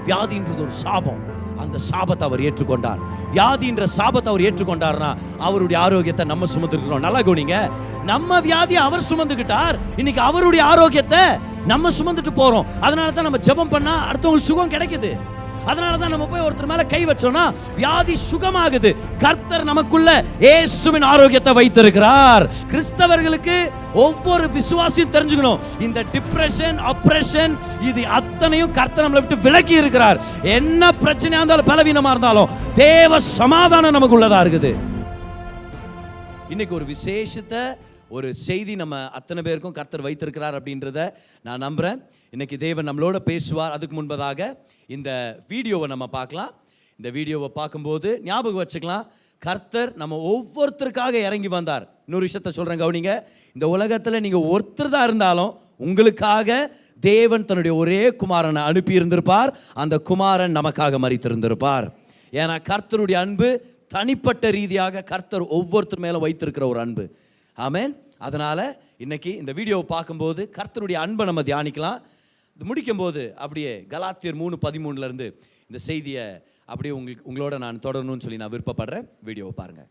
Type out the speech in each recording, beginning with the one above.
வியாதின்றது ஒரு சாபம். அந்த சாபத்தை அவர் ஏற்றுக்கொண்டார். வியாதின்ற சாபத்தை அவர் ஏற்றுக்கொண்டார்னா அவருடைய ஆரோக்கியத்தை நம்ம சுமந்துருக்கிறோம். நல்லா கவனிங்க, நம்ம வியாதியை அவர் சுமந்துக்கிட்டார், இன்னைக்கு அவருடைய ஆரோக்கியத்தை நம்ம சுமந்துட்டு போறோம். அதனால தான் நம்ம ஜெபம் பண்ணா அடுத்தவங்களுக்கு சுகம் கிடைக்குது. அதனால தான் நம்ம போய் ஒருத்தர் மேல கை வச்சோம்னா வியாதி சுகமாகுது. கர்த்தர் நமக்குள்ள இயேசுவின் ஆரோக்கியத்தை வைத்திருக்கிறார். கிறிஸ்தவர்களுக்கு ஒவ்வொரு விசுவாசியும் தெரிஞ்சுக்கணும், இந்த டிப்ரெஷன், அப்ரெஷன் இது அத்தனையும் கர்த்தர் நம்மளை விட்டு விலக்கி இருக்கிறார். என்ன பிரச்சனையா இருந்தாலும், பலவீனமா இருந்தாலும் தேவ சமாதானம் நமக்குள்ளதா இருக்குது. இன்னைக்கு ஒரு விசேஷத்தை, ஒரு செய்தி நம்ம அத்தனை பேருக்கும் கர்த்தர் வைத்திருக்கிறார் அப்படின்றத நான் நம்புகிறேன். இன்றைக்கி தேவன் நம்மளோட பேசுவார். அதுக்கு முன்பதாக இந்த வீடியோவை நம்ம பார்க்கலாம். இந்த வீடியோவை பார்க்கும்போது ஞாபகம் வச்சுக்கலாம், கர்த்தர் நம்ம ஒவ்வொருத்தருக்காக இறங்கி வந்தார். இன்னொரு விஷயத்த சொல்கிறேன், கவனிங்க. இந்த உலகத்தில் நீங்கள் ஒருத்தர் தான் இருந்தாலும் உங்களுக்காக தேவன் தன்னுடைய ஒரே குமாரனை அனுப்பி இருந்திருப்பார். அந்த குமாரன் நமக்காக மரித்திருந்திருப்பார். ஏன்னா கர்த்தருடைய அன்பு தனிப்பட்ட ரீதியாக கர்த்தர் ஒவ்வொருத்தர் மேலே வைத்திருக்கிற ஒரு அன்பு. ஆமென். அதனால் இன்னைக்கு இந்த வீடியோவை பார்க்கும்போது கர்த்தருடைய அன்பை நம்ம தியானிக்கலாம். இது முடிக்கும்போது அப்படியே கலாத்தியர் 3:13 இந்த செய்தியை அப்படியே உங்களோட நான் தொடரணும்னு சொல்லி நான் விருப்பப்படுறேன். வீடியோவை பாருங்கள்.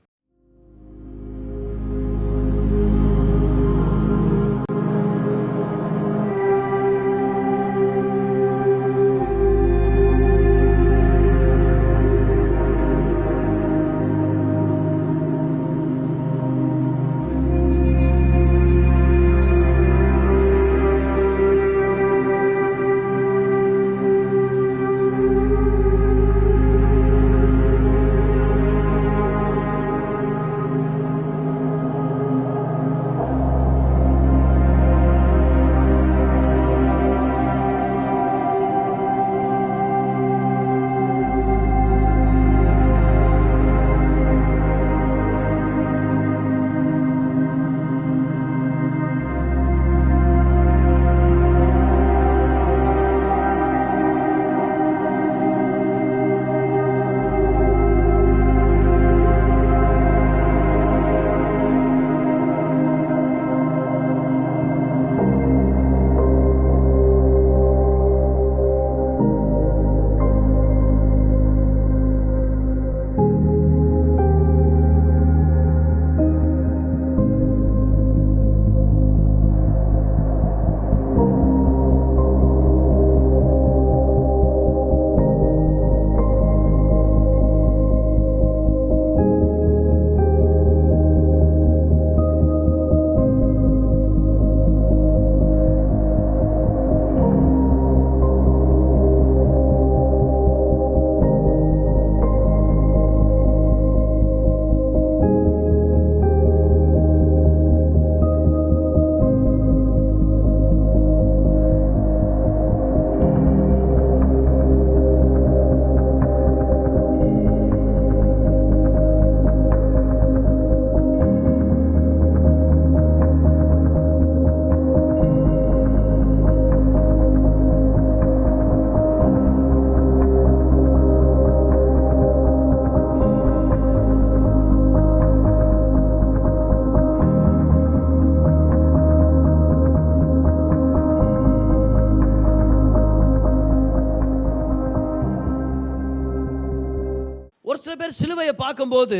சில பேர் சிலுவையை பார்க்கும்போது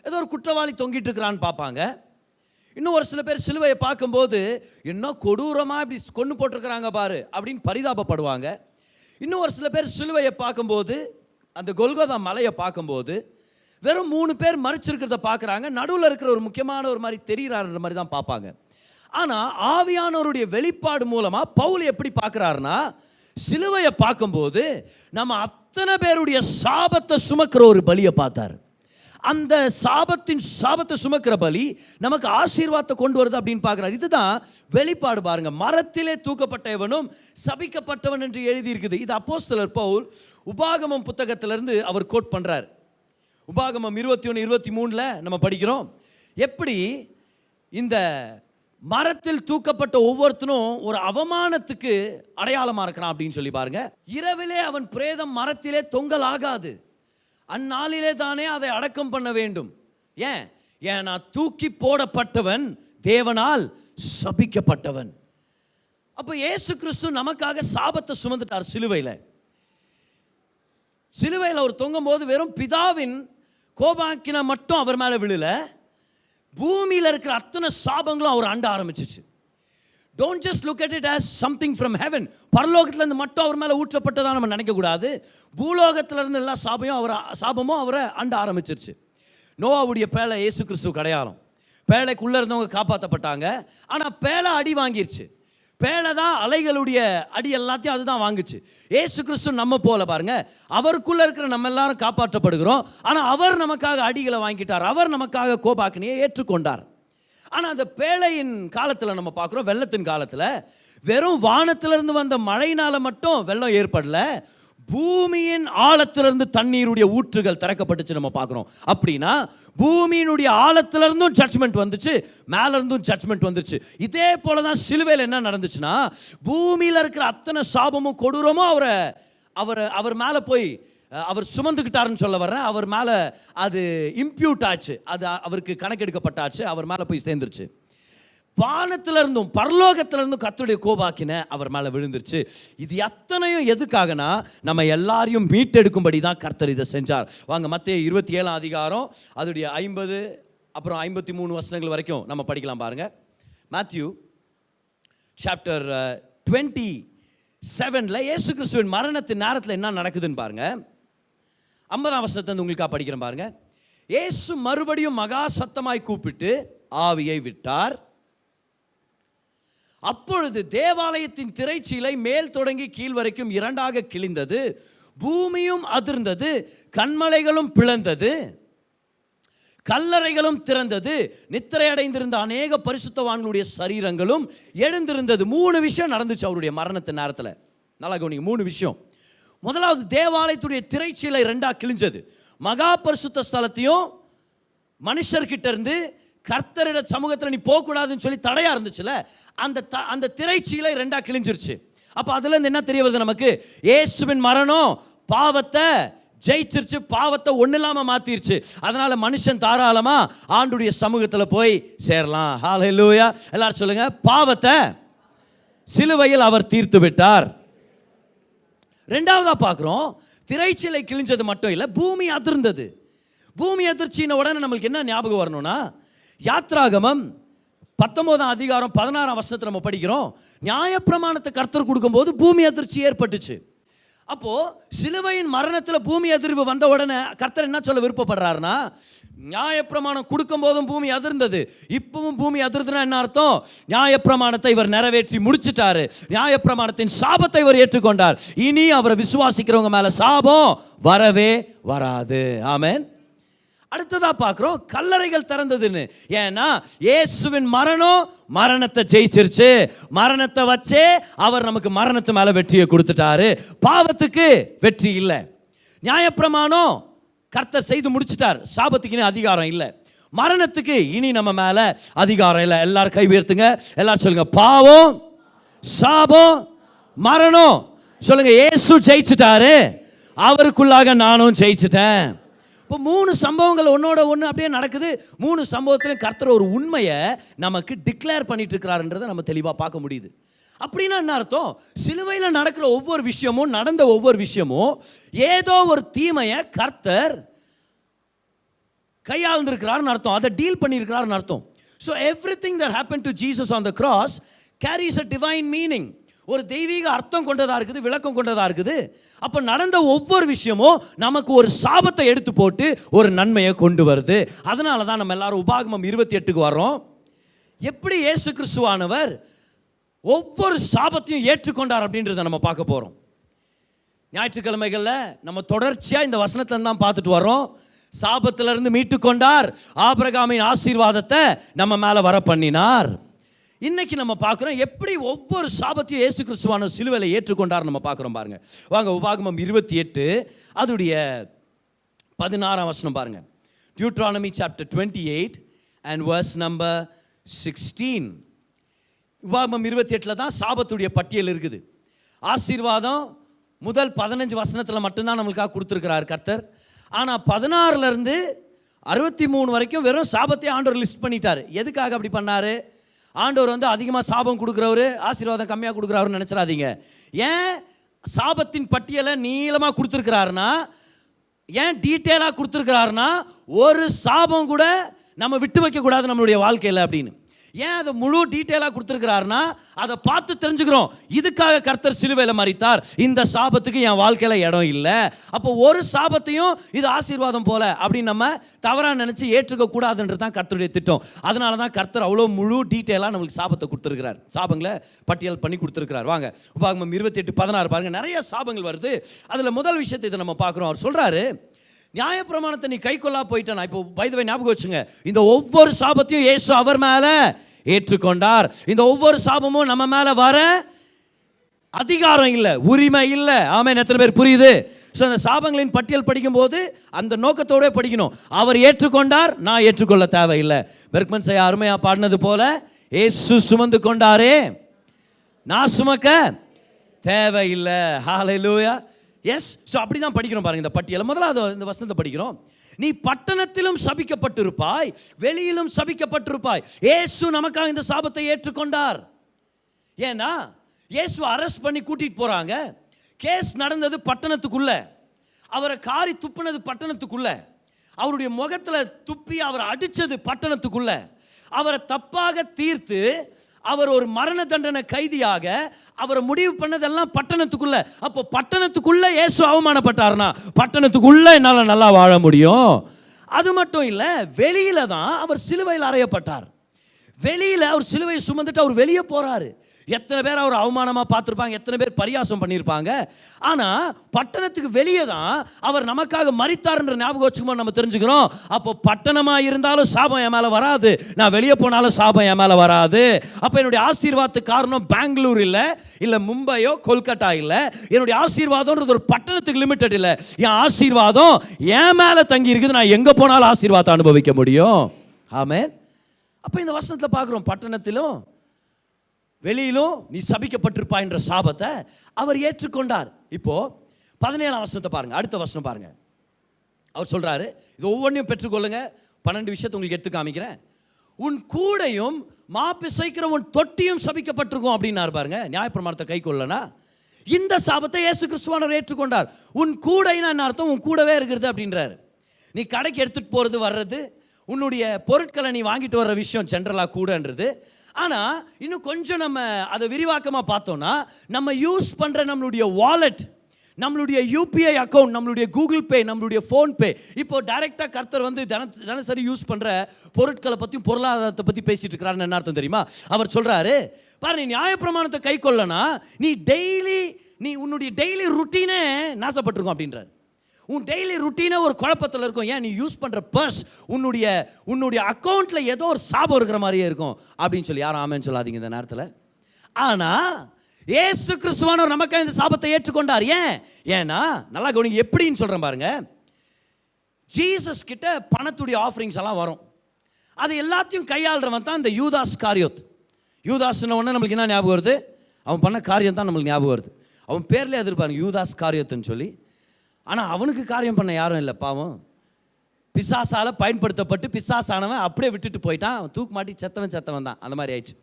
ஏதோ ஒரு குற்றவாளி தொங்கிட்டு இருக்கிறான்னு பார்ப்பாங்க. இன்னும் ஒரு சில பேர் சிலுவையை பார்க்கும்போது என்ன கொடூரமாக இப்படி கொண்டு போட்டிருக்கிறாங்க பாரு அப்படின்னு பரிதாபப்படுவாங்க. இன்னும் ஒரு சில பேர் சிலுவையை பார்க்கும்போது, அந்த கொல்கோதா மலையை பார்க்கும்போது வெறும் 3 பேர் மறிச்சிருக்கிறத பார்க்குறாங்க. நடுவில் இருக்கிற ஒரு முக்கியமான ஒரு மாதிரி தெரிகிறாருன்ற மாதிரி தான் பார்ப்பாங்க. ஆனால் ஆவியானவருடைய வெளிப்பாடு மூலமாக பவுல் எப்படி பார்க்குறாருன்னா, சிலுவையை பார்க்கும்போது நம்ம அத்தனை பேருடைய சாபத்தை சுமக்கிற ஒரு பலியை பார்த்தார். அந்த சாபத்தை சுமக்கிற பலி நமக்கு ஆசீர்வாதத்தை கொண்டு வருது அப்படின்னு பார்க்குறாரு. இதுதான் வெளிப்பாடு. பாருங்க, மரத்திலே தூக்கப்பட்டவனும் சபிக்கப்பட்டவன் என்று எழுதியிருக்குது. இது அப்போஸ்தலர் பவுல் உபாகமம் புத்தகத்திலிருந்து அவர் கோட் பண்ணுறார். உபாகமம் 21:23 நம்ம படிக்கிறோம். எப்படி இந்த மரத்தில் தூக்கப்பட்ட ஒவ்வொருத்தனும் ஒரு அவமானத்துக்கு அடையாளமாக இருக்கிறான் அப்படின்னு சொல்லி பாருங்க. இரவிலே அவன் பிரேதம் மரத்திலே தொங்கலாகாது, அந்நாளிலே தானே அதை அடக்கம் பண்ண வேண்டும். ஏன்னா தூக்கி போடப்பட்டவன் தேவனால் சிலுவையில் அவர் தொங்கும் போது வெறும் பிதாவின் கோபாக்கின மட்டும் அவர் மேலே விழல, பூமியில் இருக்கிற அத்தனை சாபங்களும் அவர் அண்ட ஆரம்பிச்சிச்சு. Don't just look at it as something from heaven. பரலோகத்திலேருந்து மட்டும் அவர் மேலே ஊற்றப்பட்டதாக நம்ம நினைக்கக்கூடாது. பூலோகத்திலேருந்து எல்லா சாபமும் அவரை அண்ட ஆரம்பிச்சிருச்சு. நோவாவுடைய பேழை இயேசு கிறிஸ்துவ அடையாளம். பேழைக்குள்ளே இருந்தவங்க காப்பாற்றப்பட்டாங்க. ஆனால் பேழை அடி வாங்கிருச்சு. பேழை தான் அலைகளுடைய அடி எல்லாத்தையும் அதுதான் வாங்குச்சு. ஏசு கிறிஸ்து நம்ம போல பாருங்க, அவருக்குள்ளே இருக்கிற நம்ம எல்லாரும் காப்பாற்றப்படுகிறோம். ஆனால் அவர் நமக்காக அடிகளை வாங்கிட்டார். அவர் நமக்காக கோபாக்கினியை ஏற்றுக்கொண்டார். ஆனால் அந்த பேழையின் காலத்தில் நம்ம பார்க்குறோம், வெள்ளத்தின் காலத்தில் வெறும் வானத்திலிருந்து வந்த மழையினால் மட்டும் வெள்ளம் ஏற்படல, பூமியின் ஆழத்திலிருந்து தண்ணீருடைய ஊற்றுகள் திறக்கப்பட்டுச்சு நம்ம பார்க்குறோம். அப்படின்னா பூமியினுடைய ஆழத்திலிருந்தும் ஜட்ஜ்மெண்ட் வந்துச்சு, மேலிருந்தும் ஜட்ஜ்மெண்ட் வந்துச்சு. இதே போல தான் சிலுவையில் என்ன நடந்துச்சுன்னா, பூமியில் இருக்கிற அத்தனை சாபமும் கொடூரமும் அவர் மேலே போய் அவர் சுமந்துக்கிட்டாருன்னு சொல்ல வர்றேன். அவர் மேலே அது இம்ப்யூட் ஆச்சு, அது அவருக்கு கணக்கெடுக்கப்பட்டாச்சு, அவர் மேலே போய் சேர்ந்துருச்சு. வானத்திலிருந்தும் பரலோகத்திலிருந்தும் கர்த்தருடைய கோபாக்கின அவர் மேலே விழுந்துருச்சு. இது அத்தனையும் எதுக்காகனா, நம்ம எல்லாரையும் மீட்டெடுக்கும்படி தான் கர்த்தர் இதை செஞ்சார். வாங்க மத்தேயு 27 அதிகாரம் அதோடைய 50 அப்புறம் 53 வசனங்கள் வரைக்கும் நம்ம படிக்கலாம் பாருங்க. மேத்யூ சாப்டர் 27 இயேசு கிறிஸ்துவின் மரணத்தின் நேரத்தில் என்ன நடக்குதுன்னு பாருங்க. 50ஆம் வசனத்தை உங்களுக்காக படிக்கிறேன் பாருங்க. இயேசு மறுபடியும் மகா சத்தமாய் கூப்பிட்டு ஆவியை விட்டார். அப்பொழுது தேவாலயத்தின் திரைச்சீலை மேல் தொடங்கி கீழ் வரைக்கும் 2ஆக கிழிந்தது, பூமியும் அதிர்ந்தது, கன்மலைகளும் பிளந்தது, கல்லறைகளும் திறந்தது, நித்திரை அடைந்திருந்த அநேக பரிசுத்தவான்களுடைய சரீரங்களும் எழுந்திருந்தது. 3 விஷயம் நடந்துச்சு அவருடைய மரணத்தின் நேரத்தில். நல்லா கவனிங்க, 3 விஷயம். முதலாவது, தேவாலயத்துடைய திரைச்சீலை 2ஆக கிழிஞ்சது. மகா பரிசுத்த ஸ்தலத்தையும் மனுஷர்கிட்ட இருந்து கர்த்தரிட சமூகத்தில் நீ போகக்கூடாதுன்னு சொல்லி தடையாக இருந்துச்சுல, அந்த திரைச்சீலை 2ஆக கிழிஞ்சிருச்சு. அப்போ அதுலேருந்து என்ன தெரிய வருது நமக்கு? இயேசுவின் மரணம் பாவத்தை ஜெயிச்சிருச்சு, பாவத்தை ஒன்றும் இல்லாமல் மாற்றிருச்சு. அதனால் மனுஷன் தாராளமாக ஆண்டுடைய சமூகத்தில் போய் சேரலாம். ஹல்லேலூயா, எல்லாரும் சொல்லுங்க, பாவத்தை சிலுவையில் அவர் தீர்த்து விட்டார். 2வதா பார்க்குறோம், திரைச்சீலை கிழிஞ்சது மட்டும் இல்லை, பூமி அதிர்ந்தது. பூமி அதிர்ச்சின உடனே நம்மளுக்கு என்ன ஞாபகம் வரணும்னா, யாத்ராகமம் 19ஆம் அதிகாரம் 16ஆம் வசனத்தை நம்ம படிக்கிறோம். நியாயப்பிரமாணத்தை கர்த்தர் கொடுக்கும்போது பூமி அதிர்ச்சி ஏற்பட்டுச்சு. அப்போ சிலுவையின் மரணத்தில் பூமி அதிர்வு வந்த உடனே கர்த்தர் என்ன சொல்ல விருப்பப்படுறாருன்னா, நியாயப்பிரமாணம் கொடுக்கும் போதும் பூமி அதிர்ந்தது, இப்பவும் பூமி அதிர்ந்துனா என்ன அர்த்தம்? நியாயப்பிரமாணத்தை இவர் நிறைவேற்றி முடிச்சிட்டாரு, நியாயப்பிரமாணத்தின் சாபத்தை இவர் ஏற்றுக்கொண்டார். இனி அவரை விசுவாசிக்கிறவங்க மேல சாபம் வரவே வராது. ஆமென். அடுத்ததா பார்க்கிறோம், கல்லறைகள் திறந்ததுன்னு. ஏன்னா இயேசுவின் மரணம் மரணத்தை ஜெயிச்சிருச்சு. மரணத்தை வச்சே அவர் நமக்கு மரணத்து மேல வெற்றியை கொடுத்துட்டாரு. பாவத்துக்கு வெற்றி இல்லை. நியாயப்பிரமாணம் கர்த்தர் செய்து முடிச்சிட்டார், சாபத்துக்கு இனி அதிகாரம் இல்லை. மரணத்துக்கு இனி நம்ம மேல அதிகாரம் இல்லை. எல்லாரும் கை உயர்த்துங்க, எல்லாரும் சொல்லுங்க, பாவம், சாபம், மரணம். சொல்லுங்க, இயேசு ஜெயிச்சிட்டாரு, அவருக்குள்ளாக நானும் ஜெயிச்சிட்டேன். இப்போ 3 சம்பவங்கள் ஒன்னோட ஒன்று அப்படியே நடக்குது. 3 சம்பவத்திலும் கர்த்தர் ஒரு உண்மையை நமக்கு டிக்ளேர் பண்ணிட்டு இருக்கிறாருன்றதை நம்ம தெளிவாக பார்க்க முடியுது. அப்படின்னா என்ன அர்த்தம்? சிலுவையில் நடக்கிற ஒவ்வொரு விஷயமும், நடந்த ஒவ்வொரு விஷயமும் ஏதோ ஒரு தீமையை கர்த்தர் கையாழ்ந்திருக்கிறாருன்னு அர்த்தம், அதை டீல் பண்ணியிருக்கிறாருன்னு அர்த்தம். So everything that happen to Jesus on the cross carries a divine meaning. ஒரு தெய்வீக அர்த்தம் கொண்டதாக இருக்குது, விளக்கம் கொண்டதாக இருக்குது. அப்போ நடந்த ஒவ்வொரு விஷயமும் நமக்கு ஒரு சாபத்தை எடுத்து போட்டு ஒரு நன்மையை கொண்டு வருது. அதனால தான் நம்ம எல்லாரும் உபாகமம் 28க்கு வர்றோம். எப்படி இயேசு கிறிஸ்துவானவர் ஒவ்வொரு சாபத்தையும் ஏற்றுக்கொண்டார் அப்படின்றத நம்ம பார்க்க போகிறோம். ஞாயிற்றுக்கிழமைகளில் நம்ம தொடர்ச்சியாக இந்த வசனத்தை தான் பார்த்துட்டு வரோம். சாபத்திலிருந்து மீட்டு கொண்டார், ஆபிரகாமின் ஆசீர்வாதத்தை நம்ம மேலே வர பண்ணினார். இன்னைக்கு நம்ம பார்க்குறோம் எப்படி ஒவ்வொரு சாபத்தையும் இயேசு கிறிஸ்துவான சிலுவையில் ஏற்றுக்கொண்டார் நம்ம பார்க்குறோம். பாருங்க, வாங்க உபாகமம் 28 அதுடைய 16ஆம் வசனம் பாருங்க. Deuteronomy chapter 28 and verse number 16. உபாகமம் 28 தான் சாபத்துடைய பட்டியல் இருக்குது. ஆசீர்வாதம் முதல் 15 வசனத்தில் மட்டும்தான் நம்மளுக்காக கொடுத்துருக்கிறார் கர்த்தர். ஆனால் 16லேருந்து 63 வரைக்கும் வெறும் சாபத்தை ஆண்டவர் லிஸ்ட் பண்ணிட்டார். எதுக்காக அப்படி பண்ணார்? ஆண்டவர் அதிகமாக சாபம் கொடுக்குறவர், ஆசீர்வாதம் கம்மியாக கொடுக்குறவருன்னு நினச்சிடாதீங்க. ஏன் சாபத்தின் பட்டியலை நீளமாக கொடுத்துருக்கிறாருன்னா, ஏன் டீட்டெயிலாக கொடுத்துருக்கிறாருன்னா, ஒரு சாபம் கூட நம்ம விட்டு வைக்கக்கூடாது நம்மளுடைய வாழ்க்கையில் அப்படின்னு. ஏன் அதை முழு டீட்டெயிலாக கொடுத்துருக்கிறாருன்னா, அதை பார்த்து தெரிஞ்சுக்கிறோம், இதுக்காக கர்த்தர் சிலுவையில் மரித்தார், இந்த சாபத்துக்கு என் வாழ்க்கையில் இடம் இல்லை. அப்போ ஒரு சாபத்தையும் இது ஆசீர்வாதம் போல அப்படின்னு நம்ம தவறாக நினச்சி ஏற்றுக்க கூடாதுன்றது தான் கர்த்தருடைய திட்டம். அதனால தான் கர்த்தர் அவ்வளோ முழு டீட்டெயிலாக நம்மளுக்கு சாபத்தை கொடுத்துருக்கிறார், சாபங்களை பட்டியல் பண்ணி கொடுத்துருக்கிறார். வாங்க உபாகமம் 28:16 பாருங்கள். நிறைய சாபங்கள் வருது. அதில் முதல் விஷயத்தை இதை நம்ம பார்க்குறோம். அவர் சொல்கிறாரு, நியாயப்பிரமாணத்தை நீ கை கொள்ளா போயிட்டான். இப்போ பைதவை ஞாபகம் வச்சுங்க, இந்த ஒவ்வொரு சாபத்தையும் இயேசு அவர் மேலே ஏற்றுக்கொண்டார். இந்த ஒவ்வொரு சாபமும் நம்ம மேலே வர அதிகாரம் இல்லை, உரிமை இல்லை. ஆமென். எத்தனை பேர் புரியுது? ஸோ அந்த சாபங்களின் பட்டியல் படிக்கும்போது அந்த நோக்கத்தோடு படிக்கணும். அவர் ஏற்றுக்கொண்டார், நான் ஏற்றுக்கொள்ள தேவையில்லை. பெர்க்மன் செய்ய அருமையாக பாடினது போல, இயேசு சுமந்து கொண்டாரே, நான் சுமக்க தேவையில்லை. ஹல்லேலூயா. எஸ். ஸோ அப்படி தான் படிக்கிறோம் பாருங்கள் இந்த பட்டியலை. முதலாவது இந்த வசனத்தை படிக்கிறோம். நீ பட்டணத்திலும் சபிக்கப்பட்டிருப்பாய், வெளியிலும் சபிக்கப்பட்டிருப்பாய். இயேசு நமக்காக இந்த சாபத்தை ஏற்றுக்கொண்டார். ஏன்னா இயேசு அரெஸ்ட் பண்ணி கூட்டிகிட்டு போகிறாங்க. கேஸ் நடந்தது பட்டணத்துக்குள்ள, அவரை காரி துப்புனது பட்டணத்துக்குள்ள, அவருடைய முகத்தில் துப்பி அவரை அடித்தது பட்டணத்துக்குள்ள, அவரை தப்பாக தீர்த்து அவர் ஒரு மரண தண்டனை கைதியாக அவரை முடிவு பண்ணதெல்லாம் பட்டணத்துக்குள்ள. அப்போ பட்டணத்துக்குள்ள இயேசு அவமானப்பட்டார்னா பட்டணத்துக்குள்ள என்னால் நல்லா வாழ முடியும். அது மட்டும் இல்லை, வெளியில தான் அவர் சிலுவையில் அறையப்பட்டார். வெளியில் அவர் சிலுவையை சுமந்துட்டு அவர் வெளியே போகிறாரு. எத்தனை பேர் அவர் அவமானமாக பார்த்துருப்பாங்க, எத்தனை பேர் பரியாசம் பண்ணியிருப்பாங்க. ஆனால் பட்டணத்துக்கு வெளியே தான் அவர் நமக்காக மரித்தார்ன்ற ஞாபகம் வச்சுக்கும்போது நம்ம தெரிஞ்சுக்கிறோம், அப்போ பட்டணமாக இருந்தாலும் சாபம் என் மேலே வராது, நான் வெளியே போனாலும் சாபம் என் மேலே வராது. அப்போ என்னுடைய ஆசீர்வாதத்துக்கு காரணம் பெங்களூர் இல்லை மும்பையோ கொல்கட்டா இல்லை. என்னுடைய ஆசீர்வாதம்ன்றது ஒரு பட்டணத்துக்கு லிமிட்டட் இல்லை. என் ஆசீர்வாதம் என் மேலே தங்கி இருக்குது, நான் எங்கே போனாலும் ஆசீர்வாதத்தை அனுபவிக்க முடியும். ஆமென். அப்போ இந்த வசனத்தில் பார்க்குறோம், பட்டணத்திலும் வெளியிலும் நீ சபிக்கப்பட்டிருப்பாய் என்ற சாபத்தை அவர் ஏற்றுக்கொண்டார். இப்போ 17ஆம் வசனத்தை பாருங்க, அடுத்த வசனம் பாருங்க. அவர் சொல்றாரு, இது ஒவ்வொன்றையும் பெற்றுக்கொள்ளுங்க. 12 விஷயத்தை உங்களுக்கு எடுத்து காமிக்கிறேன். உன் கூடையும் மாப்பிசைக்கிற உன் தொட்டியும் சபிக்கப்பட்டிருக்கும் அப்படின்னாரு பாருங்க. நியாயப்பிரமாணத்தை கை கொள்ளனா இந்த சாபத்தை இயேசு கிறிஸ்துவானவர் ஏற்றுக்கொண்டார். உன் கூடைனா என்ன அர்த்தம்? உன் கூடவே இருக்கிறது அப்படின்றாரு. நீ கடைக்கு எடுத்துட்டு போறது வர்றது, உன்னுடைய பொருட்களை நீ வாங்கிட்டு வர்ற விஷயம் ஜென்ரலாக கூடன்றது. ஆனால் இன்னும் கொஞ்சம் நம்ம அதை விரிவாக்கமாக பார்த்தோன்னா, நம்ம யூஸ் பண்ணுற நம்மளுடைய வாலெட், நம்மளுடைய யூபிஐ அக்கௌண்ட், நம்மளுடைய கூகுள் பே, நம்மளுடைய ஃபோன்பே, இப்போ டைரெக்டாக கர்த்தர் வந்து தினசரி யூஸ் பண்ணுற பொருட்களை பற்றியும் பொருளாதாரத்தை பற்றி பேசிட்டு இருக்கிறாருன்னு என்ன அர்த்தம் தெரியுமா? அவர் சொல்கிறாரு, பாரு, நீ நியாயப்பிரமாணத்தை கை கொள்ளனா நீ உன்னுடைய டெய்லி ருட்டீனே நாசப்பட்டிருக்கும் அப்படின்றார். உன் டெய்லி ருட்டீனே ஒரு குழப்பத்தில் இருக்கும். ஏன்? நீ யூஸ் பண்ணுற பர்ஸ், உன்னுடைய அக்கௌண்ட்டில் ஏதோ ஒரு சாபம் இருக்கிற மாதிரியே இருக்கும் அப்படின்னு சொல்லி யாரும் ஆமேன்னு சொல்லாதீங்க இந்த நேரத்தில். ஆனால் இயேசு கிறிஸ்துவானவர் நமக்காக இந்த சாபத்தை ஏற்றுக்கொண்டார். ஏன்னா நல்லா கவனிங்க, எப்படின்னு சொல்கிறேன் பாருங்க. ஜீசஸ் கிட்ட பணத்துடைய ஆஃபரிங்ஸ் எல்லாம் வரும். அது எல்லாத்தையும் கையாளுறவன் தான் இந்த யூதாஸ் காரியோத். யூதாஸ்ன உடனே நம்மளுக்கு என்ன ஞாபகம் வருது? அவன் பண்ண காரியம் தான் நம்மளுக்கு ஞாபகம் வருது. அவன் பேர்லேயே எதிர்பாருங்க, யூதாஸ் காரியோத்துன்னு சொல்லி. ஆனால் அவனுக்கு காரியம் பண்ண யாரும் இல்லை, பாவம். பிசாசால் பயன்படுத்தப்பட்டு பிசாசானவன் அப்படியே விட்டுட்டு போயிட்டான். அவன் தூக்கு மாட்டி செத்தவன் தான். அந்த மாதிரி ஆயிடுச்சு.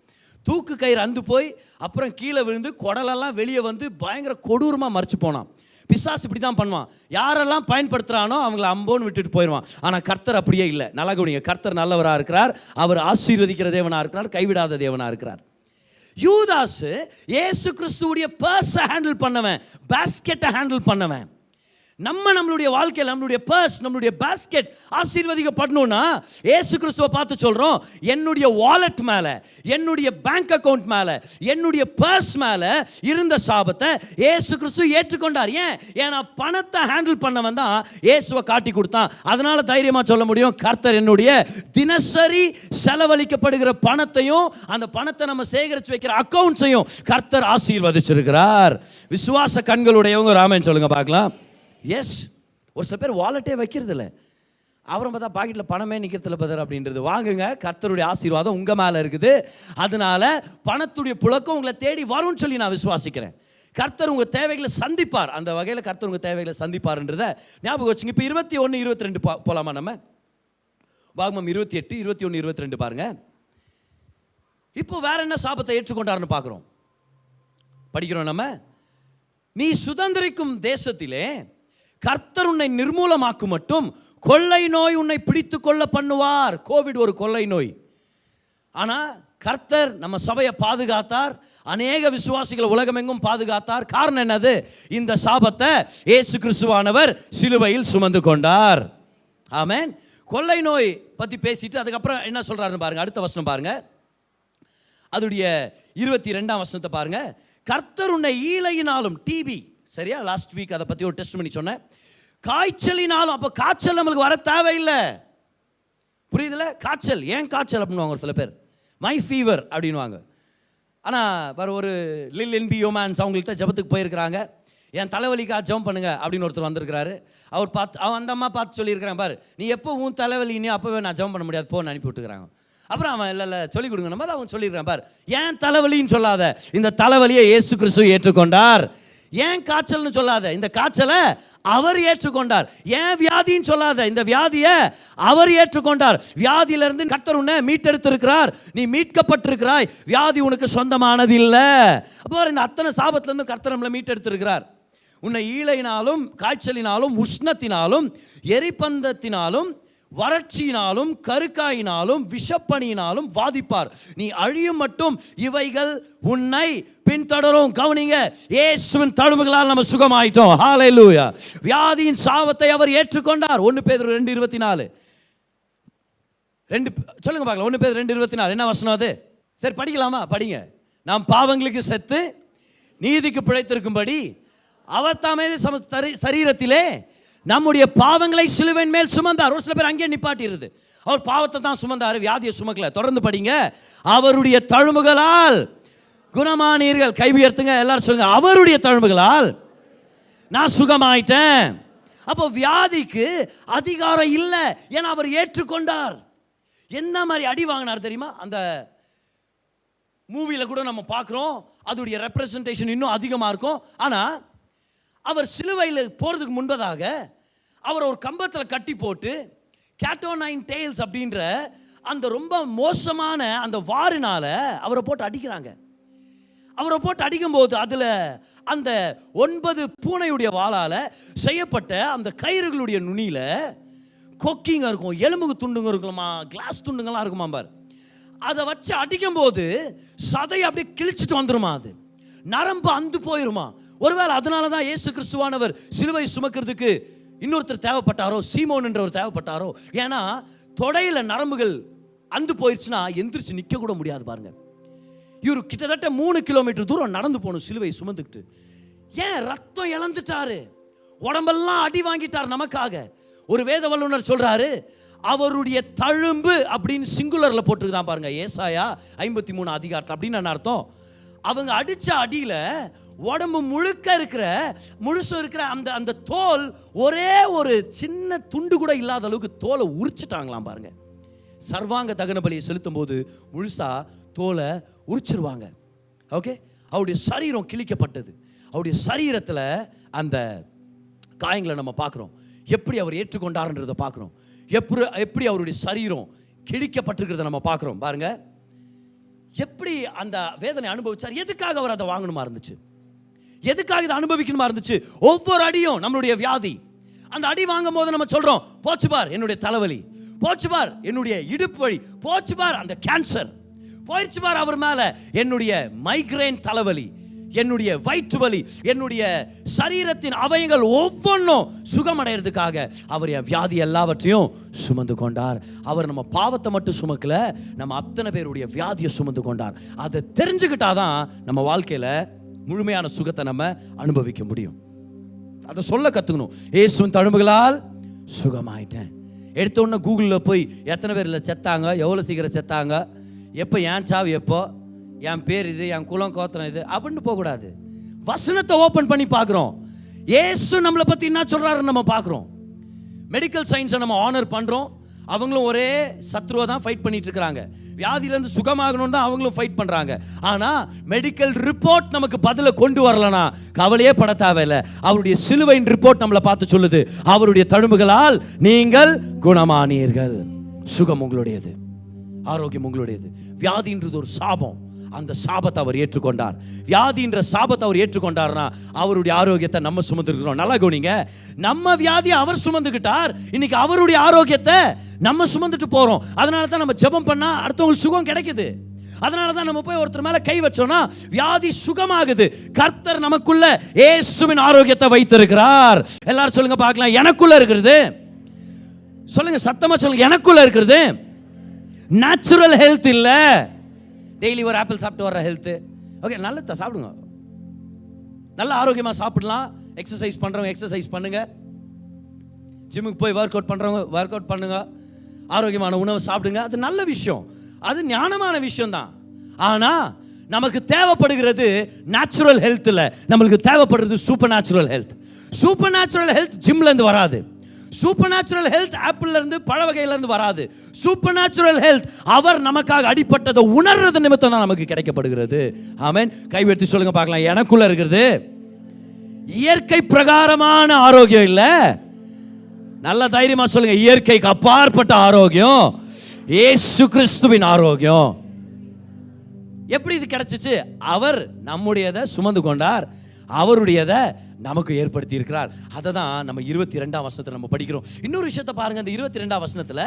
தூக்கு கயிறு அந்து போய் அப்புறம் கீழே விழுந்து குடலெல்லாம் வெளியே வந்து பயங்கர கொடூரமாக மறைச்சு போனான். பிசாசு இப்படி தான் பண்ணுவான். யாரெல்லாம் பயன்படுத்துகிறானோ அவங்கள அம்போன்னு விட்டுட்டு போயிடுவான். ஆனால் கர்த்தர் அப்படியே இல்லை. நல்லா கவனிங்க, கர்த்தர் நல்லவராக இருக்கிறார். அவர் ஆசீர்வதிக்கிற தேவனாக இருக்கிறார், கைவிடாத தேவனாக இருக்கிறார். யூதாஸ் இயேசு கிறிஸ்துவுடைய பர்ஸை ஹேண்டில் பண்ணவன், பாஸ்கெட்டை ஹேண்டில் பண்ணவன். நம்மளுடைய வாழ்க்கையில் நம்மளுடைய பர்ஸ், நம்மளுடைய பாஸ்கெட் ஆசீர்வதிக்கப்படணும்னா இயேசு கிறிஸ்துவை பார்த்து சொல்கிறோம், என்னுடைய வாலெட் மேலே, என்னுடைய பேங்க் அக்கௌண்ட் மேலே, என்னுடைய பர்ஸ் மேலே இருந்த சாபத்தை இயேசு கிறிஸ்து ஏற்றுக்கொண்டார். ஏன்னா பணத்தை ஹேண்டில் பண்ணவன் தான் இயேசுவை காட்டி கொடுத்தான். அதனால தைரியமாக சொல்ல முடியும், கர்த்தர் என்னுடைய தினசரி செலவழிக்கப்படுகிற பணத்தையும் அந்த பணத்தை நம்ம சேகரித்து வைக்கிற அக்கௌண்ட்ஸையும் கர்த்தர் ஆசீர்வதிச்சிருக்கிறார். விசுவாச கண்களுடையவங்க ராமன் சொல்லுங்க பார்க்கலாம். எஸ். ஒரு சில பேர் வாலெட்டே வைக்கிறது இல்லை, அப்புறம் பார்த்தா பாக்கெட்டில் பணமே நிற்கிறதுல பதர் அப்படின்றது. வாங்குங்க, கர்த்தருடைய ஆசீர்வாதம் உங்கள் மேலே இருக்குது. அதனால பணத்துடைய புழக்கம் உங்களை தேடி வரும்னு சொல்லி நான் விசுவாசிக்கிறேன். கர்த்தர் உங்கள் தேவைகளை சந்திப்பார். அந்த வகையில் கர்த்தர் உங்கள் தேவைகளை சந்திப்பார்ன்றதை ஞாபகம் வச்சுங்க. இப்போ 21, 22 போகலாமா? நம்ம பாகமம் 28, 21, 22 பாருங்க. இப்போ வேற என்ன சாபத்தை ஏற்றுக்கொண்டார்னு பார்க்குறோம், படிக்கிறோம் நம்ம. நீ சுதந்திரிக்கும் தேசத்திலே கர்த்தர் உன்னை நிர்மூலமாக்கும் மட்டும் கொள்ளை நோய் உன்னை பிடித்து கொள்ள பண்ணுவார். கோவிட் ஒரு கொள்ளை நோய். ஆனால் கர்த்தர் நம்ம சபையை பாதுகாத்தார், அநேக விசுவாசிகள் உலகமெங்கும் பாதுகாத்தார். காரணம் என்னது? இந்த சாபத்தை இயேசு கிறிஸ்துவானவர் சிலுவையில் சுமந்து கொண்டார். ஆமென். கொள்ளை நோய் பற்றி பேசிட்டு அதுக்கப்புறம் என்ன சொல்றாருன்னு பாருங்க. அடுத்த வசனம் பாருங்க, அதோடைய 22ஆம் வசனத்தை பாருங்க. கர்த்தர் உன்னை ஈழையினாலும், டிபி சரியா, லாஸ்ட் வீக் அதை பற்றி ஒரு டெஸ்ட் பண்ணி சொன்னேன், காய்ச்சலினாலும். அப்போ காய்ச்சல் நம்மளுக்கு வர தேவையில்லை, புரியுதுல? காய்ச்சல் ஏன் காய்ச்சல் அப்படின்வாங்க சில பேர், மை ஃபீவர் அப்படின்வாங்க. ஆனால் ஒரு லில் என்பி யோமான்ஸ் அவங்கள்ட்ட ஜபத்துக்கு போயிருக்கிறாங்க. என் தலைவலிக்கா ஜெபம் பண்ணுங்க அப்படின்னு ஒருத்தர் வந்திருக்கிறாரு. அவர் அந்த அம்மா பார்த்து சொல்லியிருக்கிறான், பாரு நீ எப்போ உன் தலைவலினே அப்போவே நான் ஜெபம் பண்ண முடியாது போன்னு அனுப்பி விட்டுக்கிறாங்க. அப்புறம் அவன் இல்லை சொல்லிக் கொடுங்க நம்ம அவன் சொல்லியிருக்கான், பாரு ஏன் தலைவலின்னு சொல்லாத, இந்த தலைவலியை இயேசு கிறிஸ்து ஏற்றுக்கொண்டார். ஏன் காய்ச்சல்னு சொல்லாத, இந்த காய்ச்சலை அவர் ஏற்றுக்கொண்டார். ஏன் வியாதின்னு சொல்லாத, இந்த வியாதியை அவர் ஏற்றுக்கொண்டார். வியாதியிலிருந்து கர்த்தர் உன்னை மீட்டெடுத்திருக்கிறார், நீ மீட்கப்பட்டிருக்கிறாய், வியாதி உனக்கு சொந்தமானது இல்லை. அப்போ இந்த அத்தனை சாபத்திலிருந்து கர்த்தர் நம்மளை மீட்டெடுத்திருக்கிறார். உன்னை ஈழையினாலும் காய்ச்சலினாலும் உஷ்ணத்தினாலும் எரிபந்தத்தினாலும் வறட்சியினாலும் கருக்காயினாலும் விஷப்பணியினாலும் வாதிப்பார். நீ அழியும் மட்டும் இவைகள் உன்னை பின்தொடரும். கவனிங்க, இயேசுவின் தழும்புகளால் நம்ம சுகமாயிட்டோம். ஹல்லேலூயா. வியாதியின் சாபத்தை அவர் ஏற்றுக்கொண்டார். 1 பேதுரு 2:24 சொல்லுங்க பார்க்கலாம். 1 பேதுரு 2:24 என்ன வசனம் அது? சரி படிக்கலாமா? படிங்க. நாம் பாவங்களுக்கு செத்து நீதிக்கு பிழைத்திருக்கும்படி அவர் தாமே சரீரத்திலே நம்முடைய பாவங்களை சிலுவையின் மேல் சுமந்தார். ஒரு சில பேர் அங்கே நிப்பாட்டிருது, அவர் பாவத்தை தான் சுமந்தார், வியாதியை சுமக்கல. தொடர்ந்து படிங்க. அவருடைய தழும்புகளால் குணமானீர்கள். கை உயர்த்துங்க எல்லாரும் சொல்லுங்க, அவருடைய தழும்புகளால் நான் சுகமாயிட்டேன். அப்போ வியாதிக்கு அதிகாரம் இல்லை, ஏன்னா அவர் ஏற்றுக்கொண்டார். என்ன மாதிரி அடி வாங்கினார் தெரியுமா? அந்த மூவியில் கூட நம்ம பார்க்குறோம், அதோடைய ரெப்ரசன்டேஷன் இன்னும் அதிகமாக இருக்கும். ஆனால் அவர் சிலுவையில் போகிறதுக்கு முன்பதாக அவர் ஒரு கம்பத்தில் கட்டி போட்டு கேட்டோ 9 டெய்ல்ஸ் அப்படின்ற அந்த ரொம்ப மோசமான அந்த வாரினால் அவரை போட்டு அடிக்கிறாங்க. அவரை போட்டு அடிக்கும்போது அதில் அந்த 9 பூனையுடைய வாளால் செய்யப்பட்ட அந்த கயிறுகளுடைய நுனியில் கொக்கிங்க இருக்கும், எலும்புக்கு துண்டுங்க இருக்குமா, கிளாஸ் துண்டுங்கள்லாம் இருக்குமா பார். அதை வச்சு அடிக்கும்போது சதை அப்படியே கிழிச்சிட்டு வந்துருமா, அது நரம்பு அந்து போயிருமா. ஒருவேளை அதனால தான் இயேசு கிறிஸ்துவானவர் சிலுவை சுமக்கிறதுக்கு இன்னொருத்தர் தேவைப்பட்டாரோ, சீமோன் என்றவர் தேவைப்பட்டாரோ. ஏன்னா தொடையில் நரம்புகள் அந்து போயிடுச்சுன்னா எந்திரிச்சு நிற்க கூட முடியாது பாருங்க. இவர் கிட்டத்தட்ட 3 கிலோமீட்டர் தூரம் நடந்து போகணும் சிலுவை சுமந்துக்கிட்டு. ஏன்? ரத்தம் இழந்துட்டாரு, உடம்பெல்லாம் அடி வாங்கிட்டார் நமக்காக. ஒரு வேத வல்லுனர் சொல்றாரு, அவருடைய தழும்பு அப்படின்னு சிங்குலர்ல போட்டுருக்குதான் பாருங்க, ஏசாயா 53 அதிகாரத்தில். அப்படின்னு என்ன அர்த்தம்? அவங்க அடிச்ச அடியில உடம்பு முழுசும் இருக்கிற அந்த தோல் ஒரே ஒரு சின்ன துண்டு கூட இல்லாத அளவுக்கு தோலை உரிச்சிட்டாங்களாம் பாருங்க. சர்வாங்க தகன பலியை செலுத்தும் போது முழுசா தோலை உரிச்சிருவாங்க. ஓகே, அவருடைய சரீரம் கிழிக்கப்பட்டது. அவருடைய சரீரத்தில் அந்த காயங்களை நம்ம பார்க்குறோம். எப்படி அவர் ஏற்றுக்கொண்டார்ன்றதை பார்க்குறோம். எப்படி அவருடைய சரீரம் கிழிக்கப்பட்டிருக்கிறத நம்ம பார்க்குறோம் பாருங்க. எப்படி அந்த வேதனை அனுபவிச்சார், எதுக்காக அவர் அதை வாங்கணுமா இருந்துச்சு, எதுக்காக இதை அனுபவிக்கணுமா இருந்துச்சு. ஒவ்வொரு அடியும் நம்மளுடைய வியாதி. அந்த அடி வாங்கும் போது நம்ம சொல்றோம், போச்சு பார் என்னுடைய தலைவலி, போச்சு பார் என்னுடைய இடுப்பு வலி, போச்சு பார் அந்த கேன்சர், போயிடுச்சு பார் அவர் மேல என்னுடைய மைக்ரேன் தலைவலி, என்னுடைய வயிற்று வலி, என்னுடைய சரீரத்தின் அவயங்கள் ஒவ்வொன்றும் சுகமடைகிறதுக்காக அவர் என் வியாதி எல்லாவற்றையும் சுமந்து கொண்டார். அவர் நம்ம பாவத்தை மட்டும் சுமக்கல, நம்ம அத்தனை பேருடைய வியாதியை சுமந்து கொண்டார். அதை தெரிஞ்சுக்கிட்டாதான் நம்ம வாழ்க்கையில முழுமையான சுகத்தை நம்ம அனுபவிக்க முடியும். அதை சொல்ல கத்துக்கணும். இயேசுவின் தழும்புகளால் சுகமாயிட்டேன். எடுத்த உடனே கூகுளில் போய் எத்தனை பேர் இல்லை செத்தாங்க, எவ்வளோ சீக்கிரம் செத்தாங்க, எப்போ ஏன் சாவு, எப்போ என் பேர் இது, என் குலம் கோத்திரம் இது அப்படின்னு போகக்கூடாது. வசனத்தை ஓப்பன் பண்ணி பார்க்குறோம். இயேசு நம்மளை பற்றி என்ன சொல்கிறாருன்னு நம்ம பார்க்குறோம். மெடிக்கல் சயின்ஸை நம்ம ஆனர் பண்ணுறோம். அவங்களும் ஒரே சத்ருவை தான் ஃபைட் பண்ணிட்டு இருக்கிறாங்க. வியாதியிலேருந்து சுகமாகணும்னு தான் அவங்களும் ஃபைட் பண்ணுறாங்க. ஆனால் மெடிக்கல் ரிப்போர்ட் நமக்கு பதிலை கொண்டு வரலனா கவலையே பட தேவையில்லை. அவருடைய சிலுவையின் ரிப்போர்ட் நம்மளை பார்த்து சொல்லுது, அவருடைய தழும்புகளால் நீங்கள் குணமானீர்கள். சுகம் உங்களுடையது, ஆரோக்கியம் உங்களுடையது. வியாதின்றது ஒரு சாபம், அந்த சாபத்தை அவர் ஏற்றுக்கொண்டார். வியாதின்ற சாபத்தை அவர் ஏற்றுக்கொண்டார்னா அவருடைய ஆரோக்கியத்தை நம்ம சுமந்துருக்கிறோம். நல்லா கவனிங்க, நம்ம வியாதியை அவர் சுமந்துக்கிட்டார், இன்னைக்கு அவருடைய ஆரோக்கியத்தை நம்ம சுமந்துட்டு போறோம். அதனால தான் நம்ம ஜெபம் பண்ணா அடுத்தவங்களுக்கு சுகம் கிடைக்குது. அதனால தான் நம்ம போய் ஒருத்தர் மேல கை வச்சோம்னா வியாதி சுகமாகுது. கர்த்தர் நமக்குள்ள இயேசுவின் ஆரோக்கியத்தை வைத்திருக்கிறார். எல்லாரும் சொல்லுங்க பார்க்கலாம், எனக்குள்ள இருக்கிறது. சொல்லுங்க, சத்தமா சொல்லுங்க, எனக்குள்ள இருக்கிறது நேச்சுரல் ஹெல்த் இல்ல. டெய்லி ஒரு ஆப்பிள் சாப்பிட்டு வர ஹெல்த் ஓகே, நல்லதா சாப்பிடுங்க, நல்ல ஆரோக்கியமா சாப்பிடலாம். எக்ஸசைஸ் பண்றவங்க எக்ஸசைஸ் பண்ணுங்க, ஜிம்முக்கு போய் ஒர்க் அவுட் பண்றவங்க ஒர்க் அவுட் பண்ணுங்க, ஆரோக்கியமான உணவு சாப்பிடுங்க. அது நல்ல விஷயம், அது ஞானமான விஷயம் தான். ஆனா நமக்கு தேவைப்படுகிறது நேச்சுரல் ஹெல்த் இல்ல, நம்மளுக்கு தேவைப்படுறது super natural health. Super natural health ஜிம்ல இருந்து வராது. சூப்பர் நேச்சுரல் ஹெல்த் ஆப்பிள்ல இருந்து பழ வகையில இருந்து வராது. சூப்பர் நேச்சுரல் ஹெல்த் அவர் நமக்காக அடிபட்டதை உணர்றது நிமித்தம் தான் நமக்கு கிடைக்கப்படுகிறது. ஆமென். கைவெட்டி சொல்லுங்க பார்க்கலாம், எனக்குள்ள இருக்கிறது இயற்கை பிரகாரமான ஆரோக்கியம் இல்ல. நல்ல தைரியமா சொல்லுங்க, இயற்கைக்கு அப்பாற்பட்ட ஆரோக்கியம் இயேசு கிறிஸ்துவின் ஆரோக்கியம். எப்படி இது கிடைச்சிச்சு? அவர் நம்முடையதை சுமந்து கொண்டார், அவருடையதை நமக்கு ஏற்படுத்தி இருக்கிறார். அதை தான் நம்ம 22ஆம் வசனத்தில் நம்ம படிக்கிறோம். இன்னொரு விஷயத்தை பாருங்க, அந்த 22ஆம் வசனத்தில்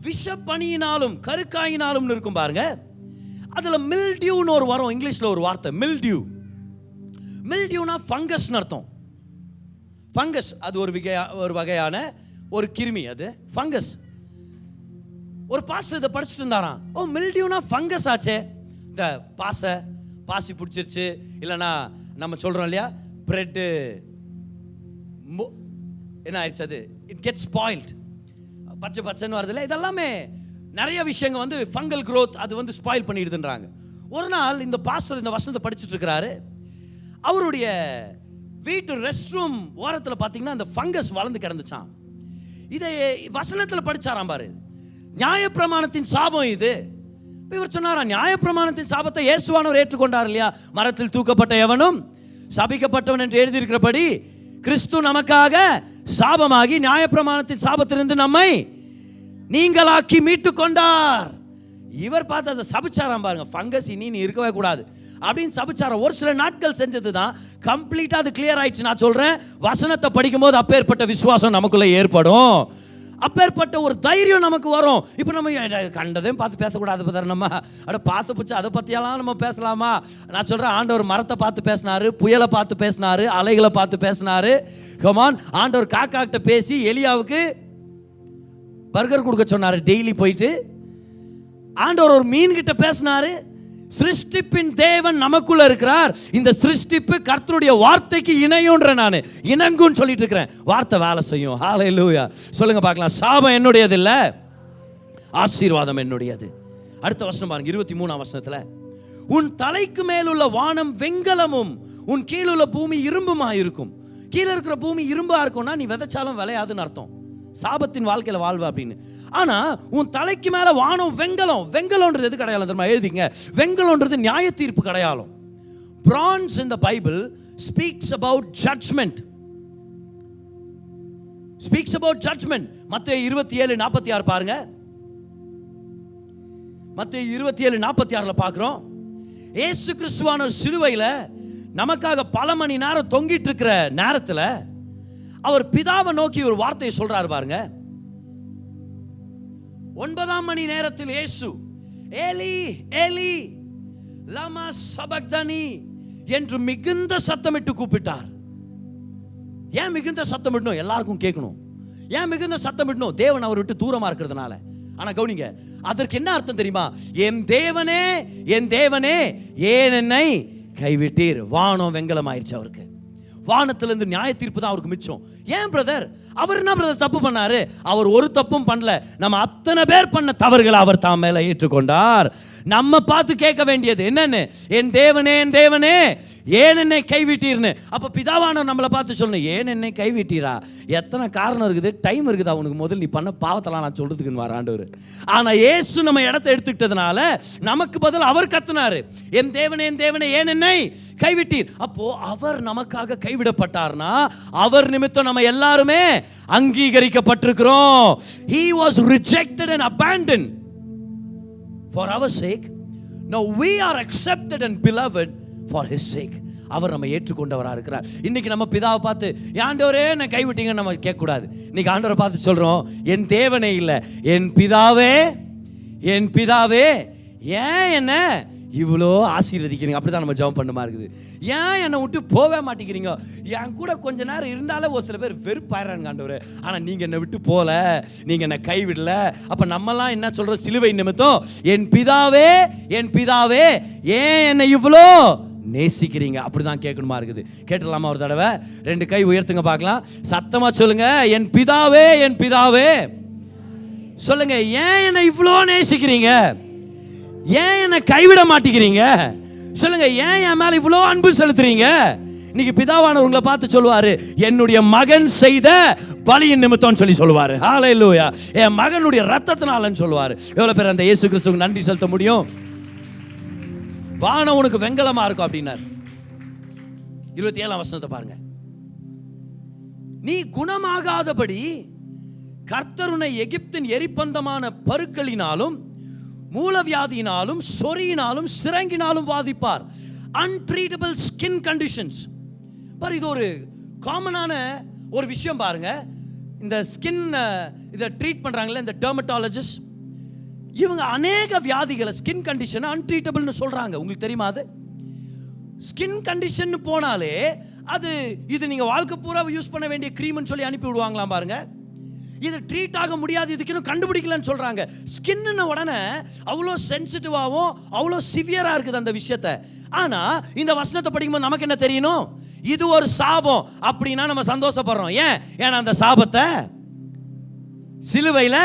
விஷப்பணியினாலும் கருக்காயினாலும் இருக்கும் பாருங்க. அதுல மில்டியூன்னு ஒரு வரும், இங்கிலீஷ்ல ஒரு வார்த்தை மில்டியூ. மில்டியூனா ஃபங்கஸ்னு அர்த்தம். ஃபங்கஸ் அது ஒரு வகையான ஒரு கிருமி, அது ஃபங்கஸ். ஒரு பாஸ்டர் இதை படிச்சுட்டு இருந்தாராம். ஓ, மில்டியூனா ஃபங்கஸ் ஆச்சே, இந்த பாசி பிடிச்சிருச்சு, இல்லைன்னா நம்ம சொல்றோம் இல்லையா பிரெட்டு என்ன ஆயிடுச்சு, அது இட் கெட் ஸ்பாயில்ட், பச்சை பச்சைன்னு வருது இல்லை, இதெல்லாமே நிறைய விஷயங்கள் வந்து ஃபங்கல் growth அது வந்து ஸ்பாயில் பண்ணிடுதுன்றாங்க. ஒரு நாள் இந்த பாஸ்டர் இந்த வசனத்தை படிச்சுட்டு இருக்கிறாரு. அவருடைய வீட்டு ரெஸ்ட் ரூம் ஓரத்தில் பார்த்தீங்கன்னா அந்த ஃபங்கஸ் வளர்ந்து கிடந்துச்சான். இதை வசனத்தில் படிச்சாராம் பாரு, நியாயப்பிரமாணத்தின் சாபம் இது. இவர் சொன்னாரா, நியாயப்பிரமாணத்தின் சாபத்தை இயேசுவானவர் ஏற்றுக்கொண்டார் இல்லையா, மரத்தில் தூக்கப்பட்ட எவனும் சபிக்கப்பட்டவன் என்று எழுதியிருக்கிறபடி கிறிஸ்து நமக்காக சாபமாகி நியாயப்பிரமாணத்தின் சாபத்திலிருந்து நம்மை நீங்களாக்கி மீட்டு கொண்டார். இவர் பார்த்து அதை சபிச்சாராம் பாருங்க, ஃபங்கஸ் இனி நீ இருக்கவே கூடாது அப்படின்னு சபிச்சார. ஒரு சில நாட்கள் செஞ்சது தான் கம்ப்ளீட்டா அது கிளியர் ஆயிடுச்சு. நான் சொல்றேன், வசனத்தை படிக்கும் போது அப்பேற்பட்ட விசுவாசம் நமக்குள்ள ஏற்படும், அப்பேற்பட்ட ஒரு தைரியம் நமக்கு வரும். இப்போ நம்ம கண்டதையும் பார்த்து பேசக்கூடாது பதர், நம்ம பார்த்து பிடிச்சி அதை பற்றியெல்லாம் நம்ம பேசலாமா? நான் சொல்கிறேன், ஆண்டவர் மரத்தை பார்த்து பேசினாரு, புயலை பார்த்து பேசினாரு, அலைகளை பார்த்து பேசினாரு. கமான், ஆண்டவர் காக்காக்கிட்ட பேசி எலியாவுக்கு பர்கர் கொடுக்க சொன்னார் டெய்லி போயிட்டு. ஆண்டவர் ஒரு மீன் கிட்ட பேசினாரு. சிருஷ்டிப்பின் தேவன் நமக்குள்ள இருக்கிறார். இந்த சிருஷ்டிப்பு கர்த்தருடைய வார்த்தைக்கு இணையும்ன்ற நான் இணங்குன்னு சொல்லிட்டு இருக்கிறேன். வார்த்தை வேலை செய்யும். ஹல்லேலூயா. சொல்லுங்க பார்க்கலாம், சாபம் என்னுடையது இல்ல, ஆசீர்வாதம் என்னுடையது. அடுத்த வசனம் பாருங்க, 23ஆம் வசனத்துல, உன் தலைக்கு மேல் உள்ள வானம் வெண்கலமும் உன் கீழே உள்ள பூமி இரும்புமா இருக்கும். கீழே இருக்கிற பூமி இரும்பா இருக்கும்னா நீ விதைச்சாலும் விளையாதுன்னு அர்த்தம், சாபத்தின் வாழ்க்கையில வாழ்வ அப்படின்னு. ஆனா உன் தலைக்கு மேல வானம் வெண்கலம். வெண்கலம்ன்றது எது அடையாளம் தெரியுமா? எழுதிங்க, வெண்கலம்ன்றது நியாய தீர்ப்பு அடையாளம். Bronze in the Bible speaks about judgment. Speaks about judgment. மத்தேயு 27:46 பாருங்க. மத்தேயு 27:46ல பார்க்கிறோம், இயேசு கிறிஸ்துவான சிலுவையில நமக்காக பல மணி நேரம் தொங்கிட்டு இருக்கிற நேரத்துல அவர் பிதாவை நோக்கி ஒரு வார்த்தையை சொல்றாரு பாருங்க. 9ஆம் மணி நேரத்தில் இயேசு ஏலி ஏலி லமா சபக்தனி என்று மிகுந்த சத்தமிட்டு கூப்பிட்டார். ஏன் மிகுந்த சத்தமிடணும்? எல்லாருக்கும் கேட்கணும். ஏன் மிகுந்த சத்தமிடணும்? தேவன் அவர் விட்டு தூரமா இருக்கிறதுனால. ஆனா கவனிங்க, அதற்கு என்ன அர்த்தம் தெரியுமா? என் தேவனே என் தேவனே ஏன் என்னை கைவிட்டீர். வானம் வெண்கலம் ஆயிடுச்சு அவருக்கு. வானத்திலிருந்து நியாய தீர்ப்பு தான் அவருக்கு மிச்சம். ஏன் பிரதர்? அவர் என்ன பிரதர் தப்பு பண்ணாரு? அவர் ஒரு தப்பும் பண்ணல. நம்ம அத்தனை பேர் பண்ண தவறுகளை அவர் தான் மேல ஏற்றுக்கொண்டார். நம்ம பார்த்து கேட்க வேண்டியது என்னன்னு, என் தேவனே என் தேவனே ஏன் என்னை கைவிட்டீர்னு. அப்ப பிதாவானவர் நம்மளை பார்த்து சொல்லணும், ஏன் என்னை கைவிட்டீரா? எத்தனை காரணம் இருக்குது, டைம் இருக்குதா உனக்கு? முதல் நீ பண்ண பாவத்தெல்லாம் நான் சொல்றதுக்குன்னு வர ஆண்டவர். ஆனா இயேசு நம்ம இடத்தை எடுத்துக்கிட்டதுனால நமக்கு பதில் அவர் கத்துனாரு, என் தேவனே ஏன் என்னை கைவிட்டீர். அப்போ அவர் நமக்காக கைவிடப்பட்டார்னா அவர் நிமித்தம் நம்ம எல்லாருமே அங்கீகரிக்கப்பட்டிருக்கிறோம். He was rejected and abandoned for our sake. Now we are accepted and beloved for his sake. அவர் நம்ம ஏற்றுக்கொண்டவராக இருக்கிறார். இன்னைக்கு நம்ம பிதாவை பார்த்து ஆண்டவரே நான் கைவிட்டீங்கன்னு நம்ம கேட்கக்கூடாது. இன்னைக்கு ஆண்டவரை பார்த்து சொல்றோம், என் தேவனே இல்லை, என் பிதாவே, என் பிதாவே, ஏன் என்ன இவ்வளோ ஆசீர்வதிக்கிறீங்க? அப்படிதான் நம்ம ஜெபம் பண்ண மாதிரி இருக்குது. ஏன் என்னை விட்டு போவே மாட்டேங்கிறீங்க? என் கூட கொஞ்ச நேரம் இருந்தாலே ஒரு சில பேர் வெறுப்பாயிராங்க ஆண்டவரே, ஆனால் நீங்கள் என்னை விட்டு போல, நீங்கள் என்னை கைவிடல. அப்போ நம்மலாம் என்ன சொல்கிறோம்? சிலுவை நிமித்தம் என் பிதாவே, என் பிதாவே, ஏன் என்னை இவ்வளோ நேசிக்கிறீங்க? அப்படிதான் கேட்கணுமா இருக்குது. கேட்டலாமா ஒரு தடவை? 2 கை உயர்த்துங்க பார்க்கலாம். சத்தமா சொல்லுங்க, என் பிதாவே, என் பிதாவே. சொல்லுங்க, ஏன் என்னை இவ்வளோ நேசிக்கிறீங்க? ஏன் என்னை கைவிட மாட்டேங்கிறீங்க? சொல்லுங்க, ஏன் என் மேல இவ்வளோ அன்பு செலுத்துறீங்க? இன்னைக்கு பிதாவானவர் உங்களை பார்த்து சொல்லுவாரு, என்னுடைய மகன் செய்த பலியின் நிமித்தம் சொல்லி சொல்லுவாரு. ஹல்லேலூயா. என் மகனுடைய ரத்தத்தினாலன்னு சொல்லுவாரு. எவ்வளவு பேர் அந்த இயேசு கிறிஸ்துவுக்கு நன்றி செலுத்த முடியும்? வானம் உனக்கு வெங்கலமா இருக்கும் அப்படின்னார். 27ஆம் வசனத்தை பாருங்க. நீ குணமாகாதபடி கர்த்தர் உன்னை எகிப்தின் எரிபந்தமான பருக்களினாலும் மூலவியாதியினாலும் சொறியினாலும் சிரங்கினாலும் வாதிப்பார். அன்ட்ரீட்டபிள் ஸ்கின் கண்டிஷன்ஸ். பாரு, இது ஒரு காமனான ஒரு விஷயம் பாருங்க. இந்த ஸ்கின் இதை ட்ரீட் பண்றாங்களே இந்த டெர்மட்டாலஜிஸ்ட், இவங்க அநேக வியாதிகளை ஸ்கின் கண்டிஷன் அன்ட்ரீட்டபிள்னு சொல்றாங்க. உங்களுக்கு தெரியுமா? அது ஸ்கின் கண்டிஷன் போனாலே அது இது நீங்க வாழ்க்கை பூரா யூஸ் பண்ண வேண்டிய க்ரீம்னு சொல்லி அனுப்பி விடுவாங்களாம் பாருங்க. இது ட்ரீட் ஆக முடியாது, இதுக்கு இன்னும் கண்டுபிடிக்கலன்னு சொல்றாங்க. ஸ்கின்னு உடனே அவ்வளோ சென்சிட்டிவாகவும் அவ்வளோ சிவியரா இருக்குது அந்த விஷயத்தை. ஆனா இந்த வசனத்தை படிக்கும்போது நமக்கு என்ன தெரியணும்? இது ஒரு சாபம் அப்படின்னா நம்ம சந்தோஷப்படுறோம். ஏன்னா அந்த சாபத்தை சிலுவையில்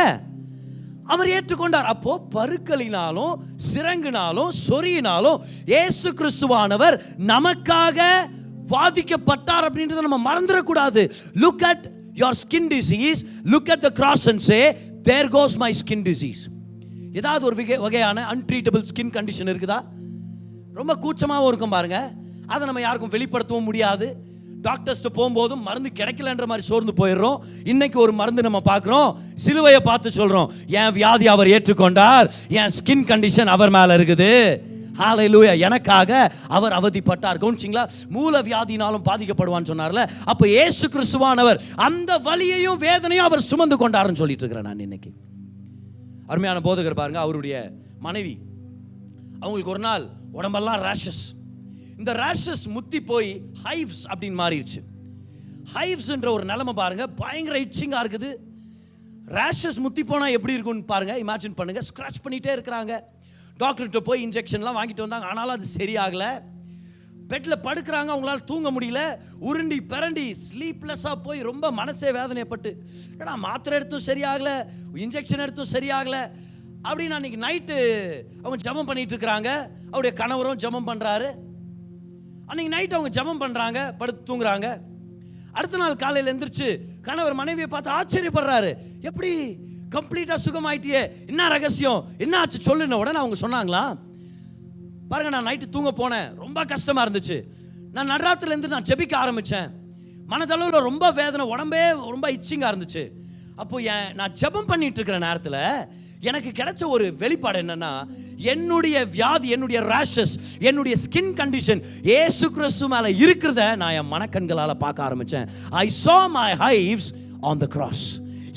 அவர் ஏற்றுக்கொண்டார். அப்போ பருக்களினாலும் சிரங்கினாலும் சொறியினாலும் இயேசு கிறிஸ்துவானவர் நமக்காக வாதிக்கப்பட்டார் அப்படின்றத நம்ம மறந்துடக்கூடாது. Look at your skin disease, look at the cross and say, there goes my skin disease. ஏதாவது ஒரு வகையான அன்ட்ரீட்டபிள் ஸ்கின் கண்டிஷன் இருக்குதா? ரொம்ப கூச்சமாகவும் இருக்கும் பாருங்க. அதை நம்ம யாருக்கும் வெளிப்படுத்தவும் முடியாது. டாக்டர்ஸ்ட்டு போகும்போதும் மருந்து கிடைக்கலன்ற மாதிரி சோர்ந்து போயிடுறோம். இன்னைக்கு ஒரு மருந்து நம்ம பார்க்குறோம், சிலுவையை பார்த்து சொல்கிறோம், என் வியாதி அவர் ஏற்றுக்கொண்டார், என் ஸ்கின் கண்டிஷன் அவர் மேலே இருக்குது. ஹல்லேலூயா. எனக்காக அவர் அவதிப்பட்டார். கவுன்சிங்களா? மூல வியாதினாலும் பாதிக்கப்படுவான்னு சொன்னார்ல. அப்போ இயேசு கிறிஸ்துவானவர் அந்த வலியையும் வேதனையும் அவர் சுமந்து கொண்டாருன்னு சொல்லிட்டு இருக்கிறேன் நான் இன்னைக்கு. அருமையான போதகர் பாருங்க, அவருடைய மனைவி, அவங்களுக்கு ஒரு நாள் உடம்பெல்லாம் ரேஷஸ். இந்த ரேஷஸ் முத்தி போய் ஹைவ்ஸ் அப்படின்னு மாறிடுச்சு. ஹைவ்ஸ்ன்ற ஒரு நிலைமை பாருங்க, பயங்கர இச்சிங்கா இருக்குது. ரேஷஸ் முத்தி போனா எப்படி இருக்கும்னு பாருங்க, இமேஜின் பண்ணுங்க. ஸ்க்ராட்ச் பண்ணிட்டே இருக்கிறாங்க. டாக்டர்கிட்ட போய் இன்ஜெக்ஷன்லாம் வாங்கிட்டு வந்தாங்க, ஆனாலும் அது சரியாகலை. பெட்டில் படுக்கிறாங்க, அவங்களால தூங்க முடியல. உருண்டி பிறண்டி ஸ்லீப்லெஸ்ஸாக போய் ரொம்ப மனசே வேதனைப்பட்டு, ஏன்னா மாத்திரை எடுத்தும் சரியாகலை, இன்ஜெக்ஷன் எடுத்தும் சரியாகலை அப்படின்னு அன்றைக்கி நைட்டு அவங்க ஜெபம் பண்ணிட்டு இருக்கிறாங்க. அவருடைய கணவரும் ஜெபம் பண்ணுறாரு. அன்றைக்கி நைட்டு அவங்க ஜெபம் பண்ணுறாங்க, படுத்து தூங்குறாங்க. அடுத்த நாள் காலையில் எழுந்திரிச்சு கணவர் மனைவியை பார்த்து ஆச்சரியப்படுறாரு, எப்படி கம்ப்ளீட்டாக சுகமாயிட்டியே, என்ன ரகசியம், என்ன ஆச்சு சொல்லுன உடனே அவங்க சொன்னாங்களா, பாருங்க நான் நைட்டு தூங்க போனேன், ரொம்ப கஷ்டமாக இருந்துச்சு. நான் நடுராத்திரிலேருந்து நான் ஜெபிக்க ஆரம்பித்தேன். மனதளவில் ரொம்ப வேதனை, உடம்பே ரொம்ப இச்சிங்காக இருந்துச்சு. அப்போ நான் ஜெபம் பண்ணிட்டு இருக்கிற நேரத்தில் எனக்கு கிடைச்ச ஒரு வெளிப்பாடு என்னன்னா, என்னுடைய வியாதி, என்னுடைய ரேஷஸ், என்னுடைய ஸ்கின் கண்டிஷன் இயேசு கிறிஸ்து மேலே இருக்கிறத நான் என் மனக்கண்களால் பார்க்க ஆரம்பித்தேன். I saw my hives on the cross.